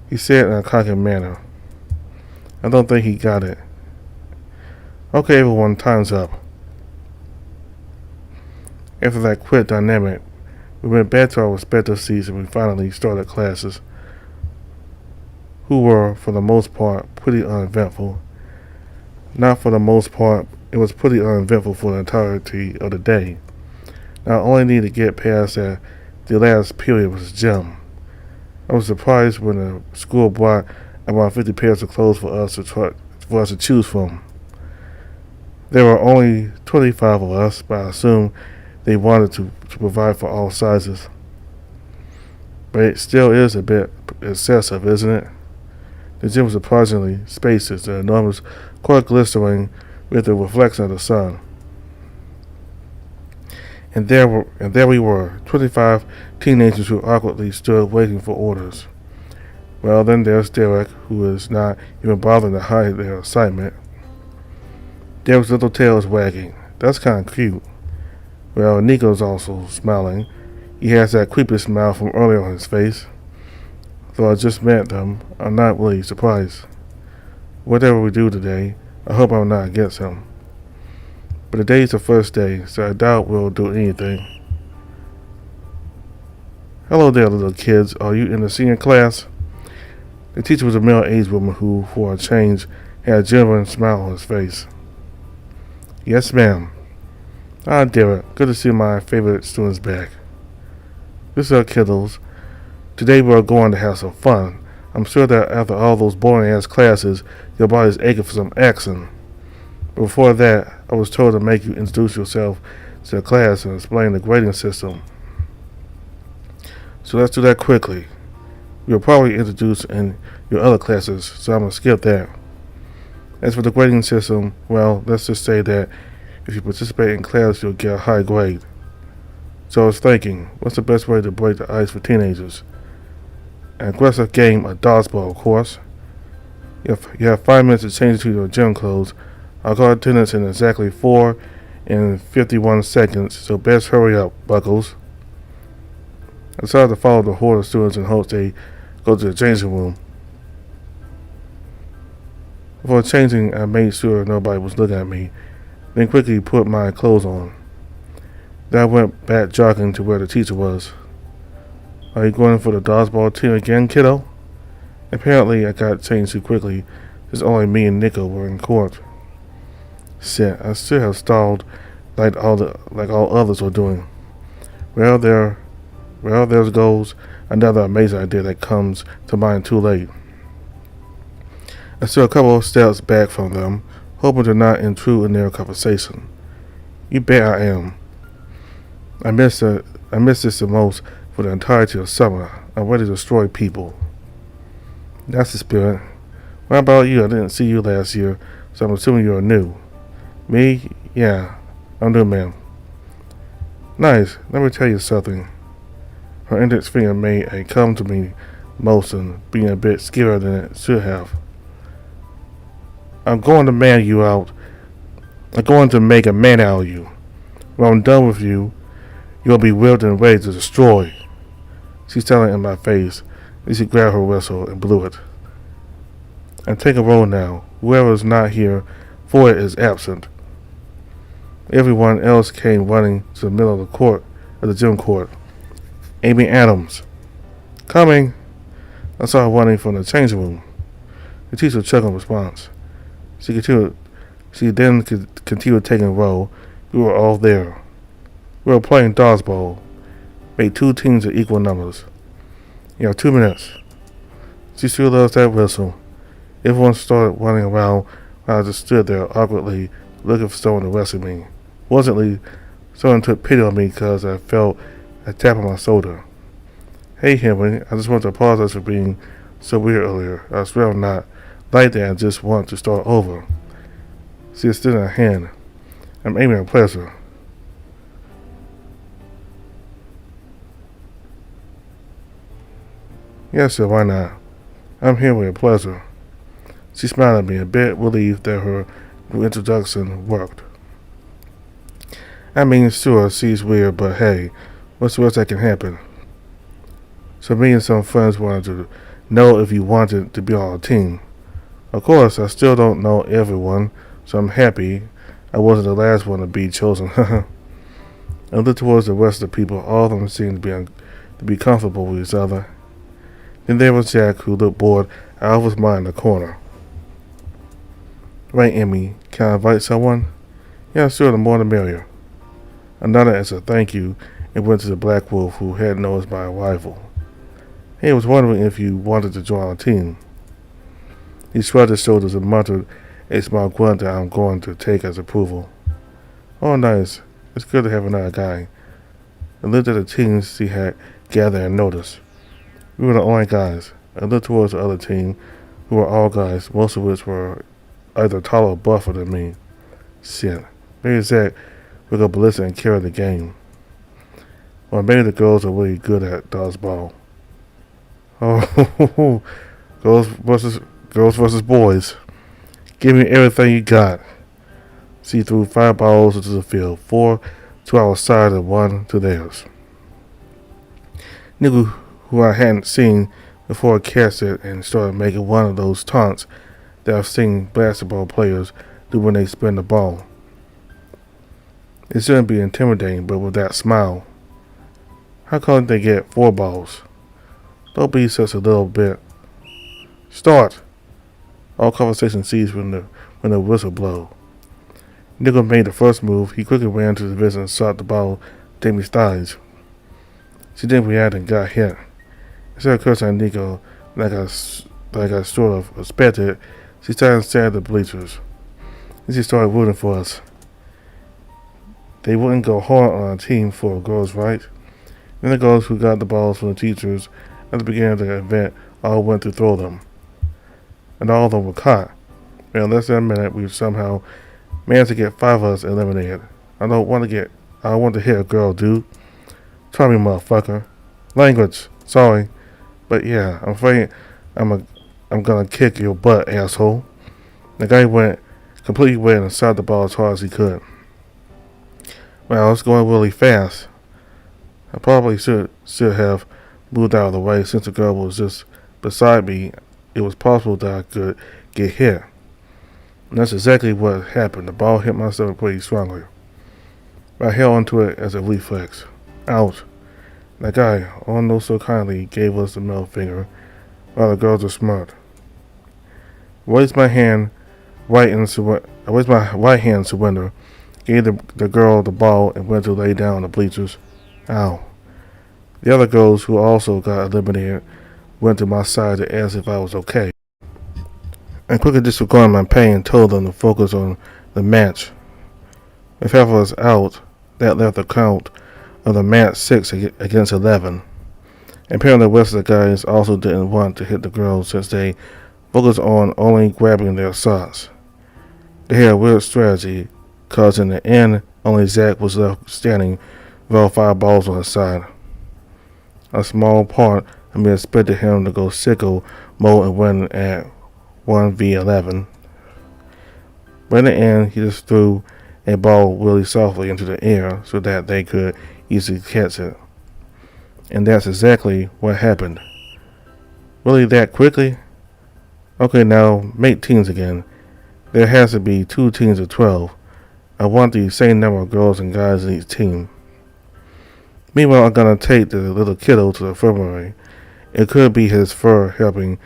A: He said in a cocky manner. I don't think he got it. Okay, everyone, time's up. After that quick dynamic, we went back to our respective seats and we finally started classes, who were, for the most part, pretty uneventful. Not for the most part, it was pretty uneventful for the entirety of the day. I only needed to get past that the last period was gym. I was surprised when the school brought about 50 pairs of clothes for us to choose from. There were only 25 of us, but I assumed they wanted to provide for all sizes. But it still is a bit excessive, isn't it? The gym was surprisingly spacious, the enormous court glistening with the reflection of the sun. And there we were, 25 teenagers who awkwardly stood waiting for orders. Well, then there's Derek, who is not even bothering to hide their excitement. Derek's little tail is wagging. That's kind of cute. Well, Nico's also smiling. He has that creepy smile from earlier on his face. Though I just met them, I'm not really surprised. Whatever we do today, I hope I'm not against him. But today's the first day, so I doubt we'll do anything. Hello there, little kids. Are you in the senior class? The teacher was a middle-aged woman who, for a change, had a genuine smile on his face. Yes, ma'am. Ah, Derek, good to see my favorite students back. This is our kiddos. Today we are going to have some fun. I'm sure that after all those boring-ass classes, your body's aching for some action. But before that, I was told to make you introduce yourself to the class and explain the grading system. So let's do that quickly. You'll probably introduce in your other classes, so I'm going to skip that. As for the grading system, well, let's just say that if you participate in class, you'll get a high grade. So I was thinking, what's the best way to break the ice for teenagers? An aggressive game of dodgeball, of course. You have 5 minutes to change into your gym clothes. I'll call attendance in exactly 4 and 51 seconds, so best hurry up, Buckles. I decided to follow the horde of students in hopes they go to the changing room. Before changing, I made sure nobody was looking at me, then quickly put my clothes on. Then I went back jogging to where the teacher was. Are you going for the dodgeball team again, kiddo? Apparently, I got changed too quickly, since only me and Nico were in court. Shit, I should have stalled like all others were doing. Well, there goes another amazing idea that comes to mind too late. I stood a couple of steps back from them, hoping to not intrude in their conversation. You bet I am. I miss this the most for the entirety of summer. I'm ready to destroy people. That's the spirit. What about you? I didn't see you last year, so I'm assuming you're new. Me? Yeah, I'm new, ma'am. Nice. Let me tell you something. Her index finger made a come to me motion, being a bit scarier than it should have. I'm going to man you out. I'm going to make a man out of you. When I'm done with you, you'll be willed and ready to destroy. She started in my face, and she grabbed her whistle and blew it. And take a roll now. Whoever is not here for it is absent. Everyone else came running to the middle of the gym court. Amy Adams. Coming. I saw her running from the changing room. The teacher chuckled in response. She then continued taking a roll. We were all there. We were playing dodgeball. Made 2 teams of equal numbers. You have 2 minutes. She still loves that whistle. Everyone started running around while I just stood there awkwardly looking for someone to rescue me. Fortunately, someone took pity on me because I felt a tap on my shoulder. Hey Henry, I just want to apologize for being so weird earlier. I swear I'm not like that. I just want to start over. She extended her hand. I'm aiming at pleasure. Yes, sir, why not? I'm here with pleasure. She smiled at me, a bit relieved that her new introduction worked. I mean, sure, she's weird, but hey, what's the worst that can happen? So me and some friends wanted to know if you wanted to be on a team. Of course, I still don't know everyone, so I'm happy I wasn't the last one to be chosen. I looked towards the rest of the people. All of them seemed to be comfortable with each other. Then there was Jack, who looked bored out of his mind in the corner. Right, Emmy, can I invite someone? Yeah, sure, the more the merrier. I nodded as a thank you and went to the Black Wolf, who hadn't noticed my arrival. Hey, I was wondering if you wanted to join our team. He shrugged his shoulders and muttered a small grunt that I'm going to take as approval. Oh, nice. It's good to have another guy. I looked at the teams he had gathered and noticed. We were the only guys. I looked towards the other team, who were all guys, most of which were either taller or buffer than me. Shit. Maybe Zach would go ballistic and carry the game. Or maybe the girls are really good at dodgeball. Oh, girls versus boys. Give me everything you got. She threw 5 balls into the field, 4 to our side and 1 to theirs. Nico, who I hadn't seen before, cast it and started making one of those taunts that I've seen basketball players do when they spin the ball. It shouldn't be intimidating, but with that smile. How come they get 4 balls? Don't be such a little bit. Start! All conversation ceased when the whistle blew. Nico made the first move. He quickly ran to the vision and shot the ball to Amy's thighs. She didn't react and got hit. Instead of cursing at Nico like I sort of expected, she started and stared at the bleachers. Then she started rooting for us. They wouldn't go hard on a team full of girls, right? Then the girls who got the balls from the teachers at the beginning of the event all went to throw them. And all of them were caught. In less than a minute, we somehow managed to get 5 of us eliminated. I don't want to hit a girl, dude. Try me, motherfucker. Language. Sorry. But yeah, I'm afraid I'm I'm gonna kick your butt, asshole. The guy completely went and shot the ball as hard as he could. Well, it's going really fast. I probably should have moved out of the way since the girl was just beside me. It was possible that I could get hit. And that's exactly what happened. The ball hit my stomach pretty strongly. I held onto it as a reflex. Ouch. That guy, all no so kindly, gave us the middle finger while the girls were smart. I raised my right hand surrender, gave the girl the ball, and went to lay down on the bleachers. Ow. The other girls, who also got eliminated, went to my side to ask if I was okay. I quickly disregarded my pain and told them to focus on the match. If half of us out, that left the count of the match 6 against 11. And apparently the rest of the guys also didn't want to hit the girls since they focused on only grabbing their socks. They had a weird strategy, cause in the end, only Zach was left standing with all 5 balls on his side. A small part of me expected him to go sicko mode and win at 1v11. But in the end, he just threw a ball really softly into the air so that they could easily catch it. And that's exactly what happened. Really that quickly? Okay, now make teams again. There has to be 2 teams of 12. I want the same number of girls and guys in each team. Meanwhile, I'm gonna take the little kiddo to the infirmary. It could be his fur helping,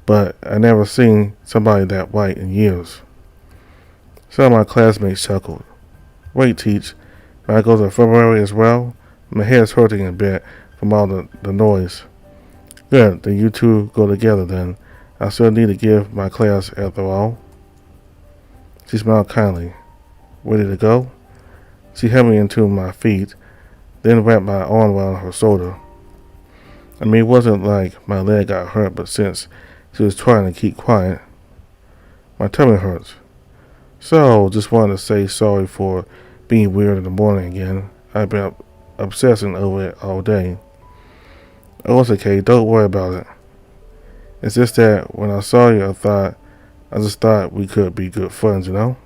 A: but I never seen somebody that white in years. Some of my classmates chuckled. Wait, Teach, when I go to the infirmary as well? My head's hurting a bit from all the noise. Good, then you two go together then. I still need to give my class after all. She smiled kindly. Ready to go? She held me into my feet, then wrapped my arm around her shoulder. I mean, it wasn't like my leg got hurt, but since she was trying to keep quiet, my tummy hurts. So, just wanted to say sorry for being weird in the morning again. I've been obsessing over it all day. Oh, it's okay. Don't worry about it. It's just that when I saw you, I just thought we could be good friends, you know?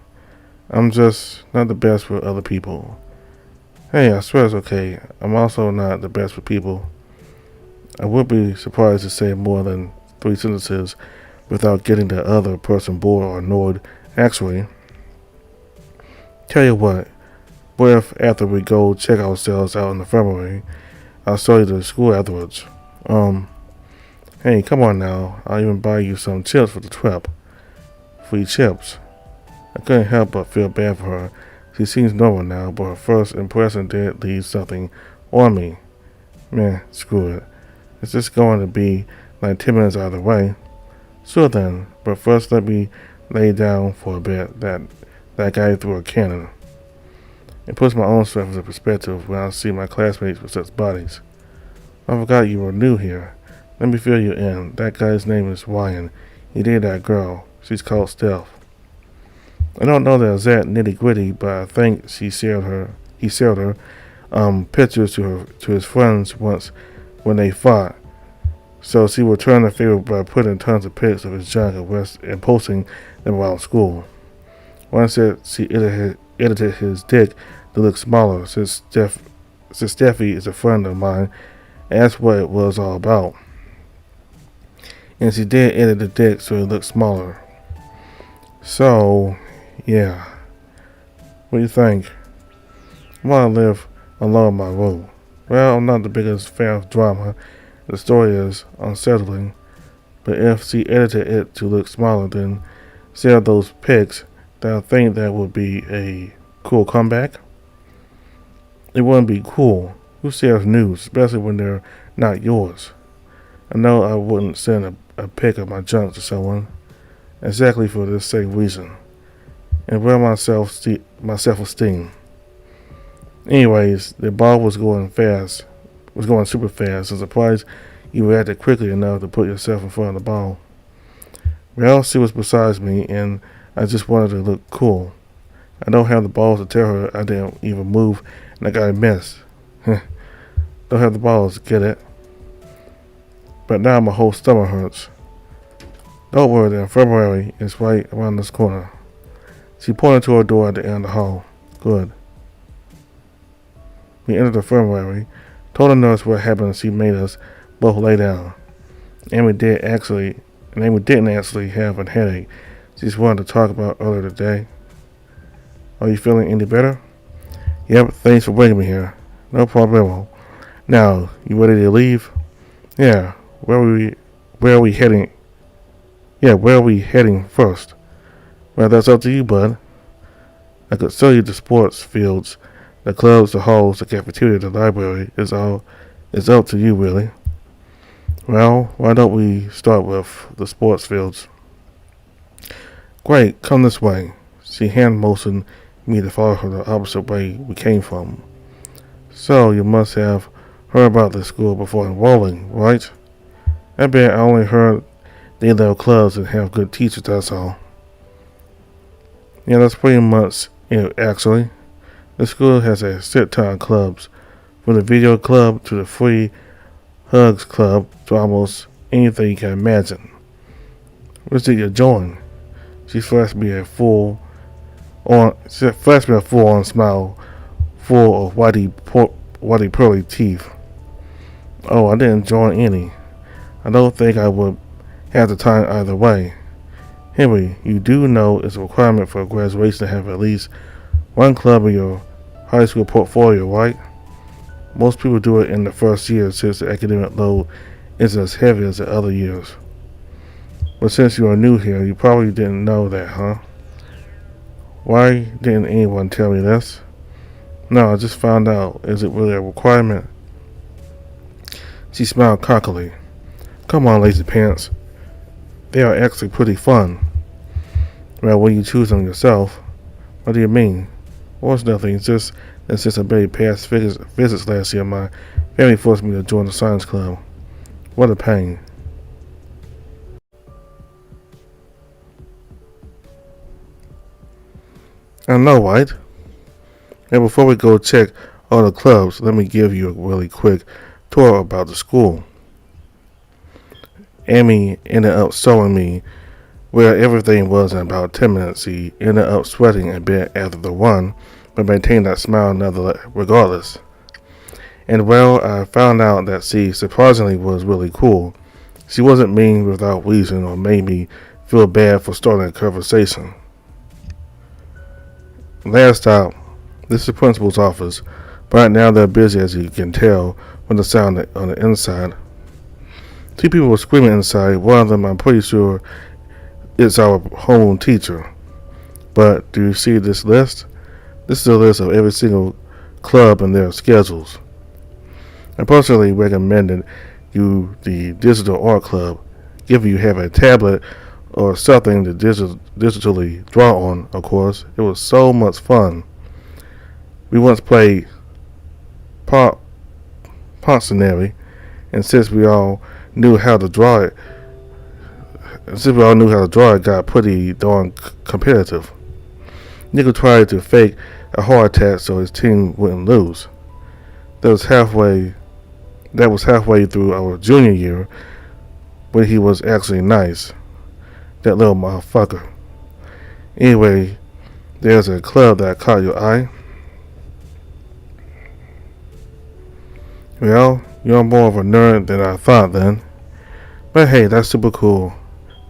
A: I'm just not the best with other people. Hey, I swear it's okay. I'm also not the best with people. I would be surprised to say more than 3 sentences without getting the other person bored or annoyed. Actually, tell you what if after we go check ourselves out in the infirmary, I'll show you to the school afterwards. Hey, come on now. I'll even buy you some chips for the trip. Free chips. I couldn't help but feel bad for her. She seems normal now, but her first impression did leave something on me. Man, screw it. It's just going to be like 10 minutes either way. Sure then, but first let me lay down for a bit. That guy threw a cannon. It puts my own strength into perspective when I see my classmates with such bodies. I forgot you were new here. Let me fill you in. That guy's name is Ryan. He dated that girl. She's called Steph. I don't know the exact nitty gritty, but I think he shared her pictures to his friends once when they fought. So she returned the favor by putting tons of pics of his junk and posting them around school. One said she edited his dick to look smaller since Steffi is a friend of mine, and that's what it was all about. And she did edit the dick so it looked smaller. So, yeah. What do you think? I want to live alone in my room. Well, I'm not the biggest fan of drama. The story is unsettling. But if she edited it to look smaller, then share those pics, then I think that would be a cool comeback. It wouldn't be cool. Who shares news, especially when they're not yours? I know I wouldn't send a pic of my junk to someone, exactly for this same reason, and wear my self-esteem. Anyways, the ball was going super fast. I'm surprised you reacted quickly enough to put yourself in front of the ball. Well, she was beside me, and I just wanted to look cool. I don't have the balls to tell her I didn't even move, and I got a miss. Don't have the balls, get it? But now my whole stomach hurts. Don't worry, the infirmary is right around this corner. She pointed to a door at the end of the hall. Good. We entered the infirmary, told the nurse what happened. She made us both lay down. Amy didn't actually have a headache. She just wanted to talk about earlier today. Are you feeling any better? Yep, thanks for bringing me here. No problemo. Now, you ready to leave? Yeah, where are we heading? Yeah, where are we heading first? Well, that's up to you, bud. I could show you the sports fields, the clubs, the halls, the cafeteria, the library. It's up to you, really. Well, why don't we start with the sports fields? Great, come this way. She hand motioned me to follow her the opposite way we came from. So, you must have heard about this school before enrolling, right? I bet I only heard they love clubs and have good teachers, that's all. Yeah, that's pretty much it, actually. The school has a shit ton of clubs, from the video club to the free hugs club to almost anything you can imagine. Which did you join? She flashed me a full on smile full of whitey pearly teeth. Oh, I didn't join any. I don't think I would have the time either way. Henry, you do know it's a requirement for graduation to have at least one club in your high school portfolio, right? Most people do it in the first year since the academic load isn't as heavy as the other years. But since you are new here, you probably didn't know that, huh? Why didn't anyone tell me this? No, I just found out. Is it really a requirement? She smiled cockily. Come on, lazy pants. They are actually pretty fun. Well, when you choose them yourself. What do you mean? Well, it's nothing. It's just that since I barely passed physics last year, my family forced me to join the science club. What a pain. I know, right? And before we go check all the clubs, let me give you a really quick tour about the school. Amy ended up showing me where everything was in about 10 minutes. She ended up sweating a bit after the run, but maintained that smile regardless. And well, I found out that she surprisingly was really cool. She wasn't mean without reason or made me feel bad for starting a conversation. Last stop, this is the principal's office, but right now they're busy, as you can tell from the sound on the inside. Two people were screaming inside. One of them, I'm pretty sure, is our home teacher. But do you see this list? This is a list of every single club and their schedules. I personally recommended you the Digital Art Club, if you have a tablet or something to digitally draw on, of course. It was so much fun. We once played Pictionary, and since we all knew how to draw it, got pretty darn competitive. Nico tried to fake a heart attack so his team wouldn't lose. That was halfway through our junior year, when he was actually nice. That little motherfucker. Anyway, there's a club that caught your eye. Well, you're more of a nerd than I thought then. But hey, that's super cool.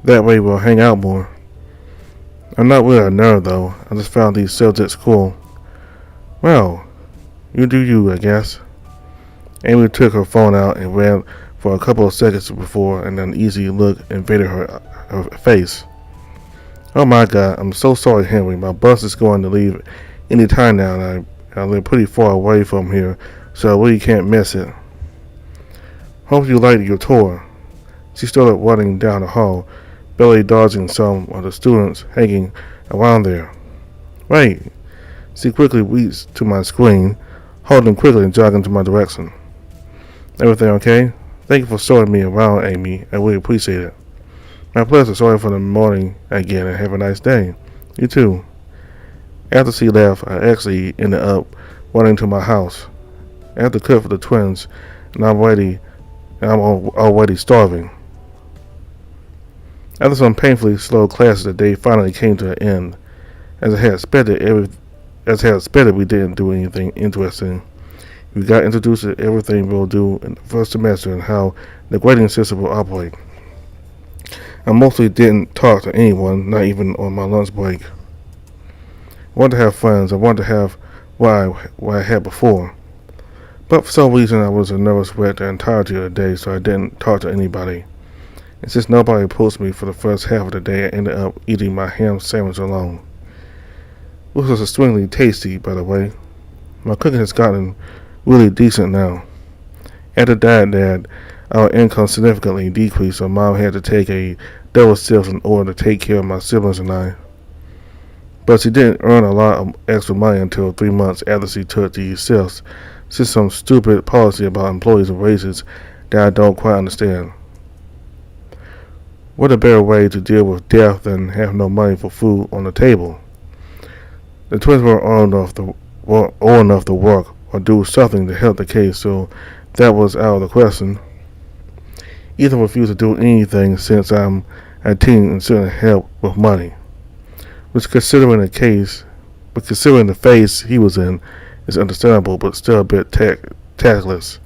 A: That way we'll hang out more. I'm not really a nerd though. I just found these subjects cool. Well, you do you, I guess. Amy took her phone out and ran for a couple of seconds before an uneasy look invaded her face. Oh my god, I'm so sorry, Henry. My bus is going to leave any time now, and I live pretty far away from here, so I really can't miss it. Hope you liked your tour. She started running down the hall, barely dodging some of the students hanging around there. Wait. She quickly reached to my screen, holding quickly and jogging to my direction. Everything okay? Thank you for showing me around, Amy. I really appreciate it. My pleasure. Sorry for the morning again, and have a nice day. You too. After she left, I actually ended up running to my house. I had to cook for the twins, and I'm already starving. After some painfully slow classes, the day finally came to an end. As I had expected, we didn't do anything interesting. We got introduced to everything we'll do in the first semester and how the grading system will operate. I mostly didn't talk to anyone, not even on my lunch break. I wanted to have friends. I wanted to have what I had before. But for some reason, I was a nervous wreck the entirety of the day, so I didn't talk to anybody. And since nobody approached me for the first half of the day, I ended up eating my ham sandwich alone. Which was extremely tasty, by the way. My cooking has gotten really decent now. After Dad, our income significantly decreased, so Mom had to take a double shift in order to take care of my siblings and I. But she didn't earn a lot of extra money until 3 months after she took these shifts, since some stupid policy about employees and raises that I don't quite understand. What a better way to deal with death than have no money for food on the table. The twins were old enough to work or do something to help the case, so that was out of the question. Ethan refused to do anything since I'm a teen and shouldn't help with money, which considering the phase he was in is understandable, but still a bit tactless.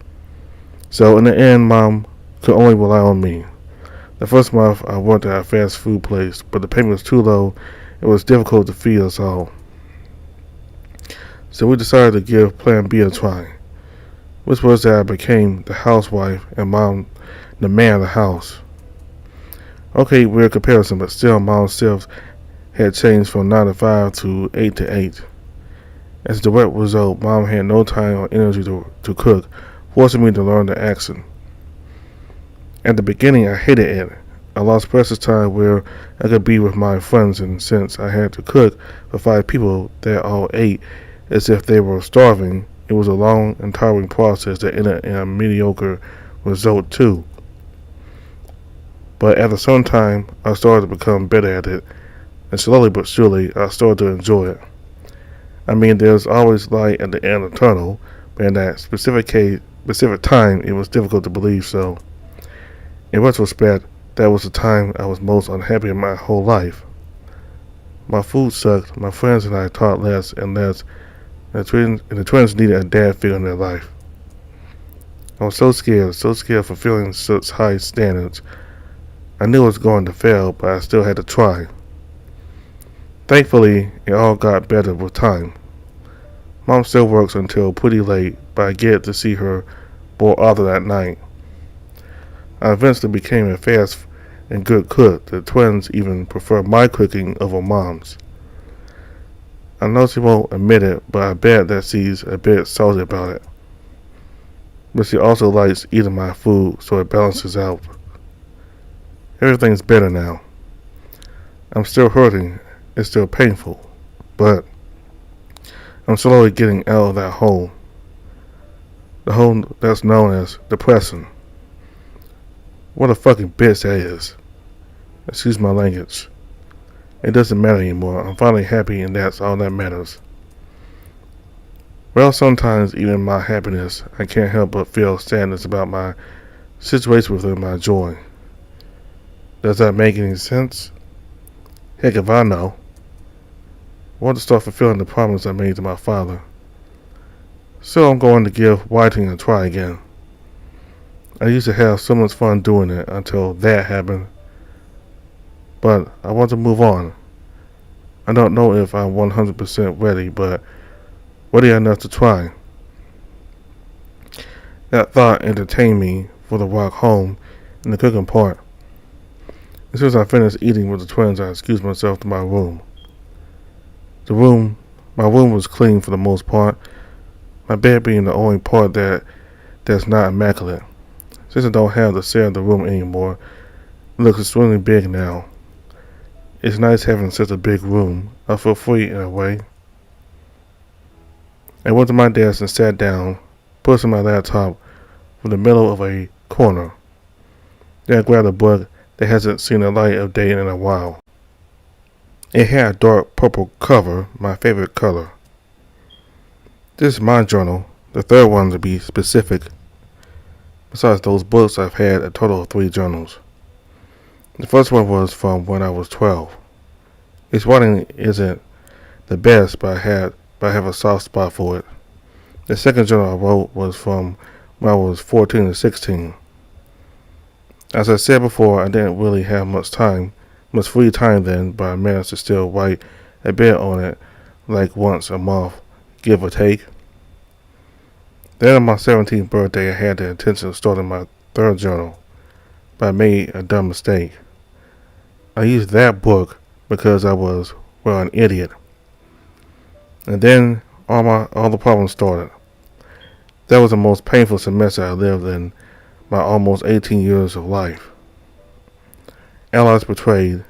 A: So in the end, Mom could only rely on me. The first month I worked at a fast food place, but the payment was too low. It was difficult to feed us all. So we decided to give Plan B a try, which was that I became the housewife and Mom the man of the house. Okay, weird comparison, but still Mom's shifts had changed from 9 to 5 to 8 to 8. As a direct result, Mom had no time or energy to cook, forcing me to learn the accent. At the beginning, I hated it. I lost precious time where I could be with my friends, and since I had to cook for 5 people that all ate as if they were starving, it was a long and tiring process that ended in a mediocre result too. But after some time, I started to become better at it, and slowly but surely, I started to enjoy it. I mean, there's always light at the end of the tunnel, but in that specific time, it was difficult to believe so. In retrospect, that was the time I was most unhappy in my whole life. My food sucked, my friends and I taught less and less, and the twins needed a dad figure in their life. I was so scared of fulfilling such high standards. I knew I was going to fail, but I still had to try. Thankfully, it all got better with time. Mom still works until pretty late, but I get to see her more often at night. I eventually became a fast and good cook. The twins even prefer my cooking over Mom's. I know she won't admit it, but I bet that she's a bit salty about it. But she also likes eating my food, so it balances out. Everything's better now. I'm still hurting. It's still painful. But I'm slowly getting out of that hole. The hole that's known as depression. What a fucking bitch that is. Excuse my language. It doesn't matter anymore. I'm finally happy, and that's all that matters. Well, sometimes even in my happiness, I can't help but feel sadness about my situation within my joy. Does that make any sense? Heck if I know. I want to start fulfilling the promise I made to my father. So I'm going to give whiting a try again. I used to have so much fun doing it until that happened. But I want to move on. I don't know if I'm 100% ready, but ready enough to try. That thought entertained me for the walk home and the cooking part. As soon as I finished eating with the twins, I excused myself to my room. My room was clean for the most part, my bed being the only part that's not immaculate. Since I don't have to share the room anymore, it looks extremely big now. It's nice having such a big room. I feel free in a way. I went to my desk and sat down, pushing my laptop from the middle of a corner. Then I grabbed a book that hasn't seen the light of day in a while. It had a dark purple cover, my favorite color. This is my journal, the third one to be specific. Besides those books, I've had a total of 3 journals. The first one was from when I was 12. Its writing isn't the best, but I have a soft spot for it. The second journal I wrote was from when I was 14 to 16. As I said before, I didn't really have much free time then, but I managed to still write a bit on it, like once a month, give or take. Then on my 17th birthday, I had the intention of starting my third journal, but I made a dumb mistake. I used that book because I was, well, an idiot. And then all the problems started. That was the most painful semester I lived in my almost 18 years of life. Allies betrayed,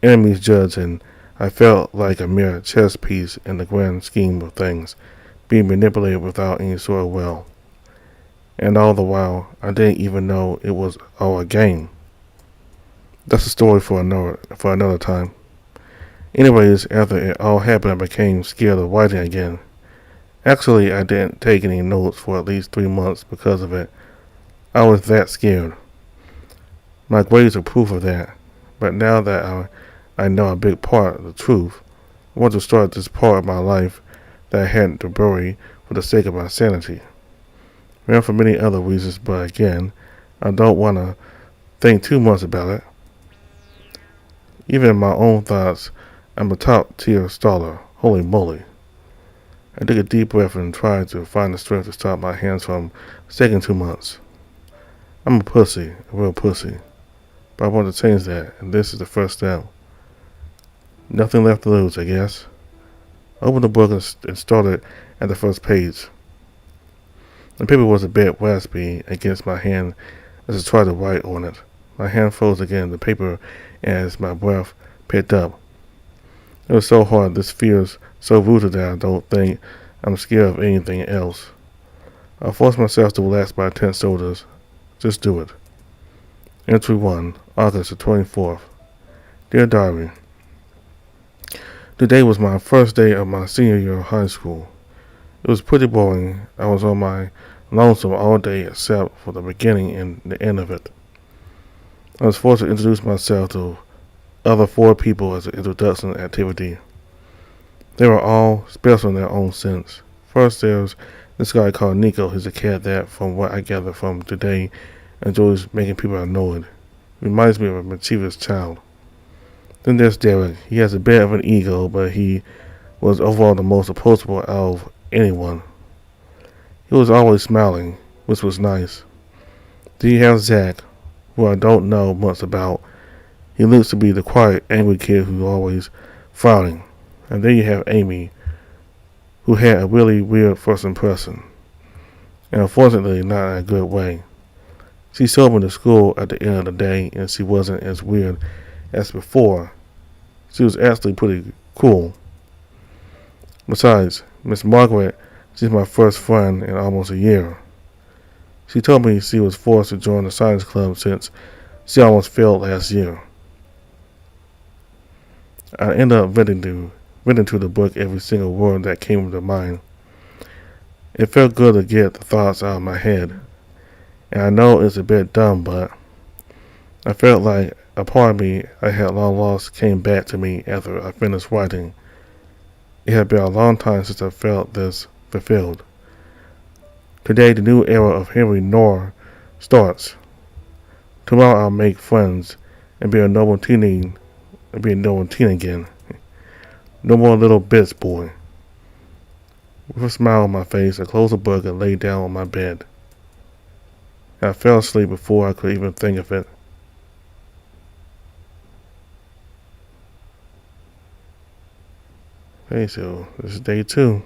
A: enemies judged, and I felt like a mere chess piece in the grand scheme of things, being manipulated without any sort of will. And all the while, I didn't even know it was all a game. That's a story for another time. Anyways, after it all happened, I became scared of writing again. Actually, I didn't take any notes for at least 3 months because of it. I was that scared. My grades are proof of that. But now that I know a big part of the truth, I want to start this part of my life that I had to bury for the sake of my sanity. And for many other reasons, but again, I don't want to think too much about it. Even in my own thoughts, I'm a top tier staller. Holy moly. I took a deep breath and tried to find the strength to stop my hands from taking 2 months. I'm a pussy, a real pussy. But I want to change that, and this is the first step. Nothing left to lose, I guess. I opened the book and started at the first page. The paper was a bit raspy against my hand as I tried to write on it. My hand froze against the paper as my breath picked up. It was so hard. This feels so rooted that I don't think I'm scared of anything else. I forced myself to relax my tense shoulders. Just do it. Entry 1, August the 24th. Dear Diary, today was my first day of my senior year of high school. It was pretty boring. I was on my lonesome all day except for the beginning and the end of it. I was forced to introduce myself to other 4 people as an introduction activity. They were all special in their own sense. First, there's this guy called Nico. He's a cat that, from what I gather from today, enjoys making people annoyed. Reminds me of a mischievous child. Then there's Derek. He has a bit of an ego, but he was overall the most approachable out of anyone. He was always smiling, which was nice. Then you have Zach, who I don't know much about. He looks to be the quiet, angry kid who's always frowning. And then you have Amy, who had a really weird first impression. And unfortunately, not in a good way. She showed me to school at the end of the day, and she wasn't as weird as before. She was actually pretty cool. Besides, Miss Margaret, she's my first friend in almost a year. She told me she was forced to join the science club since she almost failed last year. I ended up reading to the book every single word that came to mind. It felt good to get the thoughts out of my head. And I know it's a bit dumb, but I felt like a part of me I had long lost came back to me after I finished writing. It had been a long time since I felt this fulfilled. Today, the new era of Henry Noor starts. Tomorrow, I'll make friends and be a normal teen again. No more little bits boy. With a smile on my face, I closed the book and lay down on my bed. I fell asleep before I could even think of it. Okay, so this is day 2,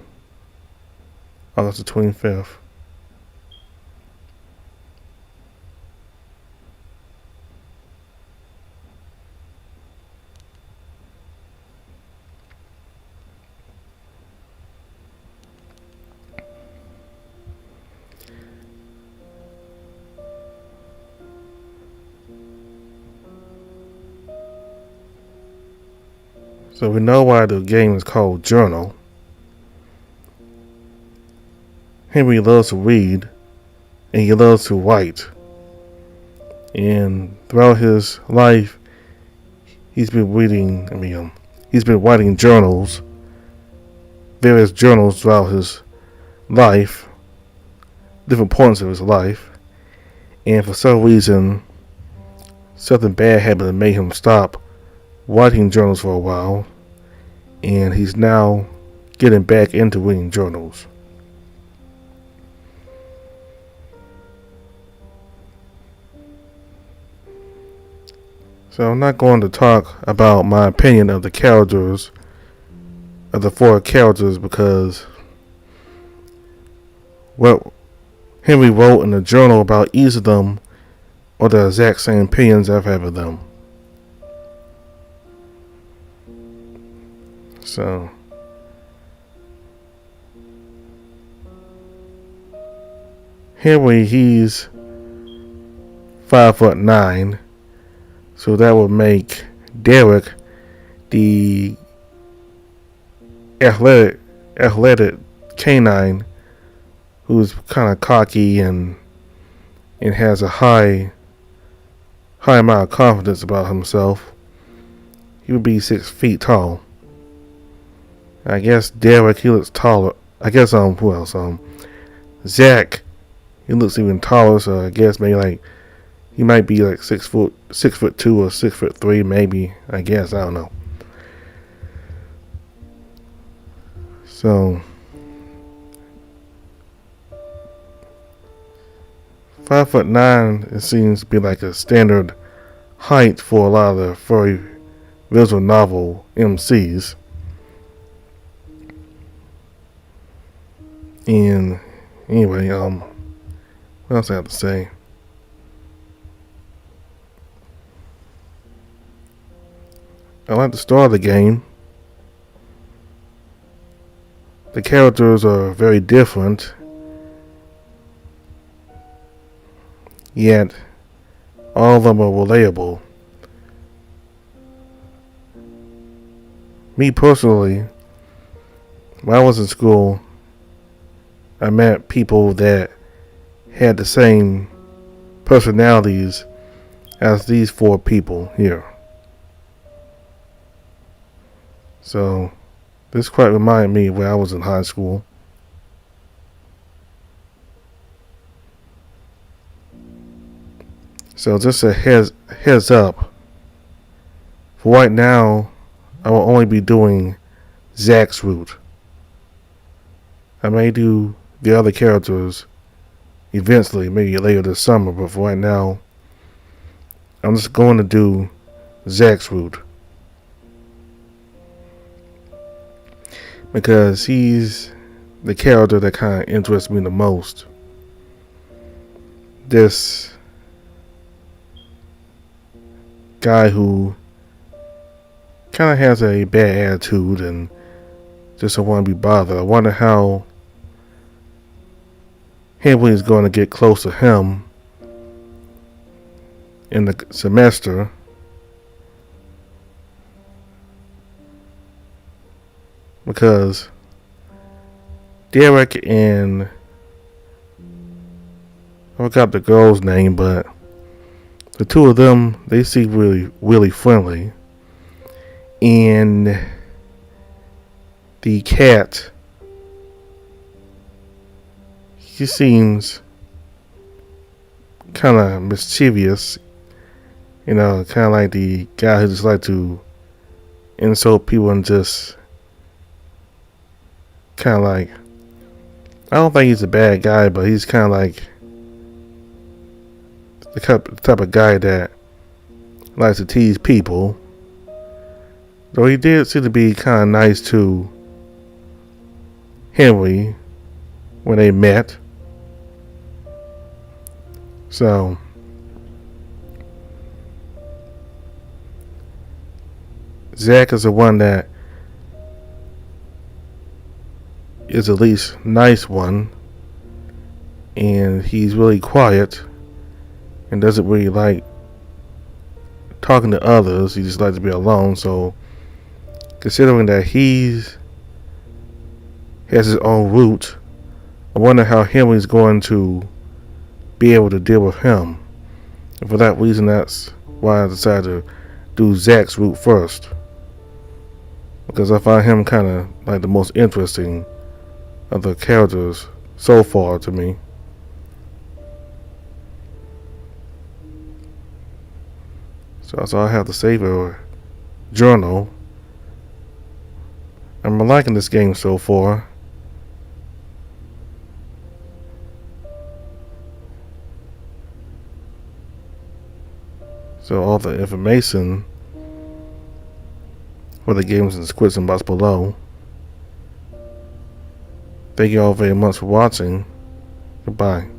A: August the 25th. So we know why the game is called Journal. Henry loves to read, and he loves to write. And throughout his life, he's been reading. He's been writing journals, various journals throughout his life, different points of his life, and for some reason, something bad happened that made him stop writing journals for a while, and he's now getting back into reading journals. So I'm not going to talk about my opinion of the characters, of the four characters, because what Henry wrote in the journal about each of them are the exact same opinions I've had of them. So Henry, he's 5'9", so that would make Derek the athletic canine, who's kind of cocky and has a high amount of confidence about himself. He would be 6 feet tall. I guess Derek, he looks taller. I guess who else? Zach, he looks even taller. So I guess maybe he might be 6'2" or 6'3", maybe. I guess, I don't know. So 5'9", it seems to be like a standard height for a lot of the furry visual novel MCs. And anyway, what else I have to say? I like the start of the game. The characters are very different, yet all of them are relatable. Me personally, when I was in school, I met people that had the same personalities as these four people here. So this quite reminded me of when I was in high school. So just a heads up. For right now, I will only be doing Zach's route. I may do the other characters eventually, maybe later this summer, but for right now, I'm just going to do Zach's route. Because he's the character that kind of interests me the most. This guy who kind of has a bad attitude and just don't want to be bothered. I wonder how Henry is going to get close to him in the semester. Because Derek and I forgot the girl's name, but the two of them, they seem really, really friendly. And the cat, he seems kind of mischievous, kind of like the guy who just like to insult people and just kind of like, I don't think he's a bad guy, but he's kind of like the type of guy that likes to tease people. Though he did seem to be kind of nice to Henry when they met. So Zach is the one that is the least nice one, and he's really quiet and doesn't really like talking to others. He just likes to be alone. So considering that he has his own route, I wonder how Henry's going to be able to deal with him. And for that reason, that's why I decided to do Zack's route first, because I find him kind of like the most interesting of the characters so far to me. So that's all I have to say for Journal. I'm liking this game so far. So all the information for the games in the description box below. Thank you all very much for watching. Goodbye.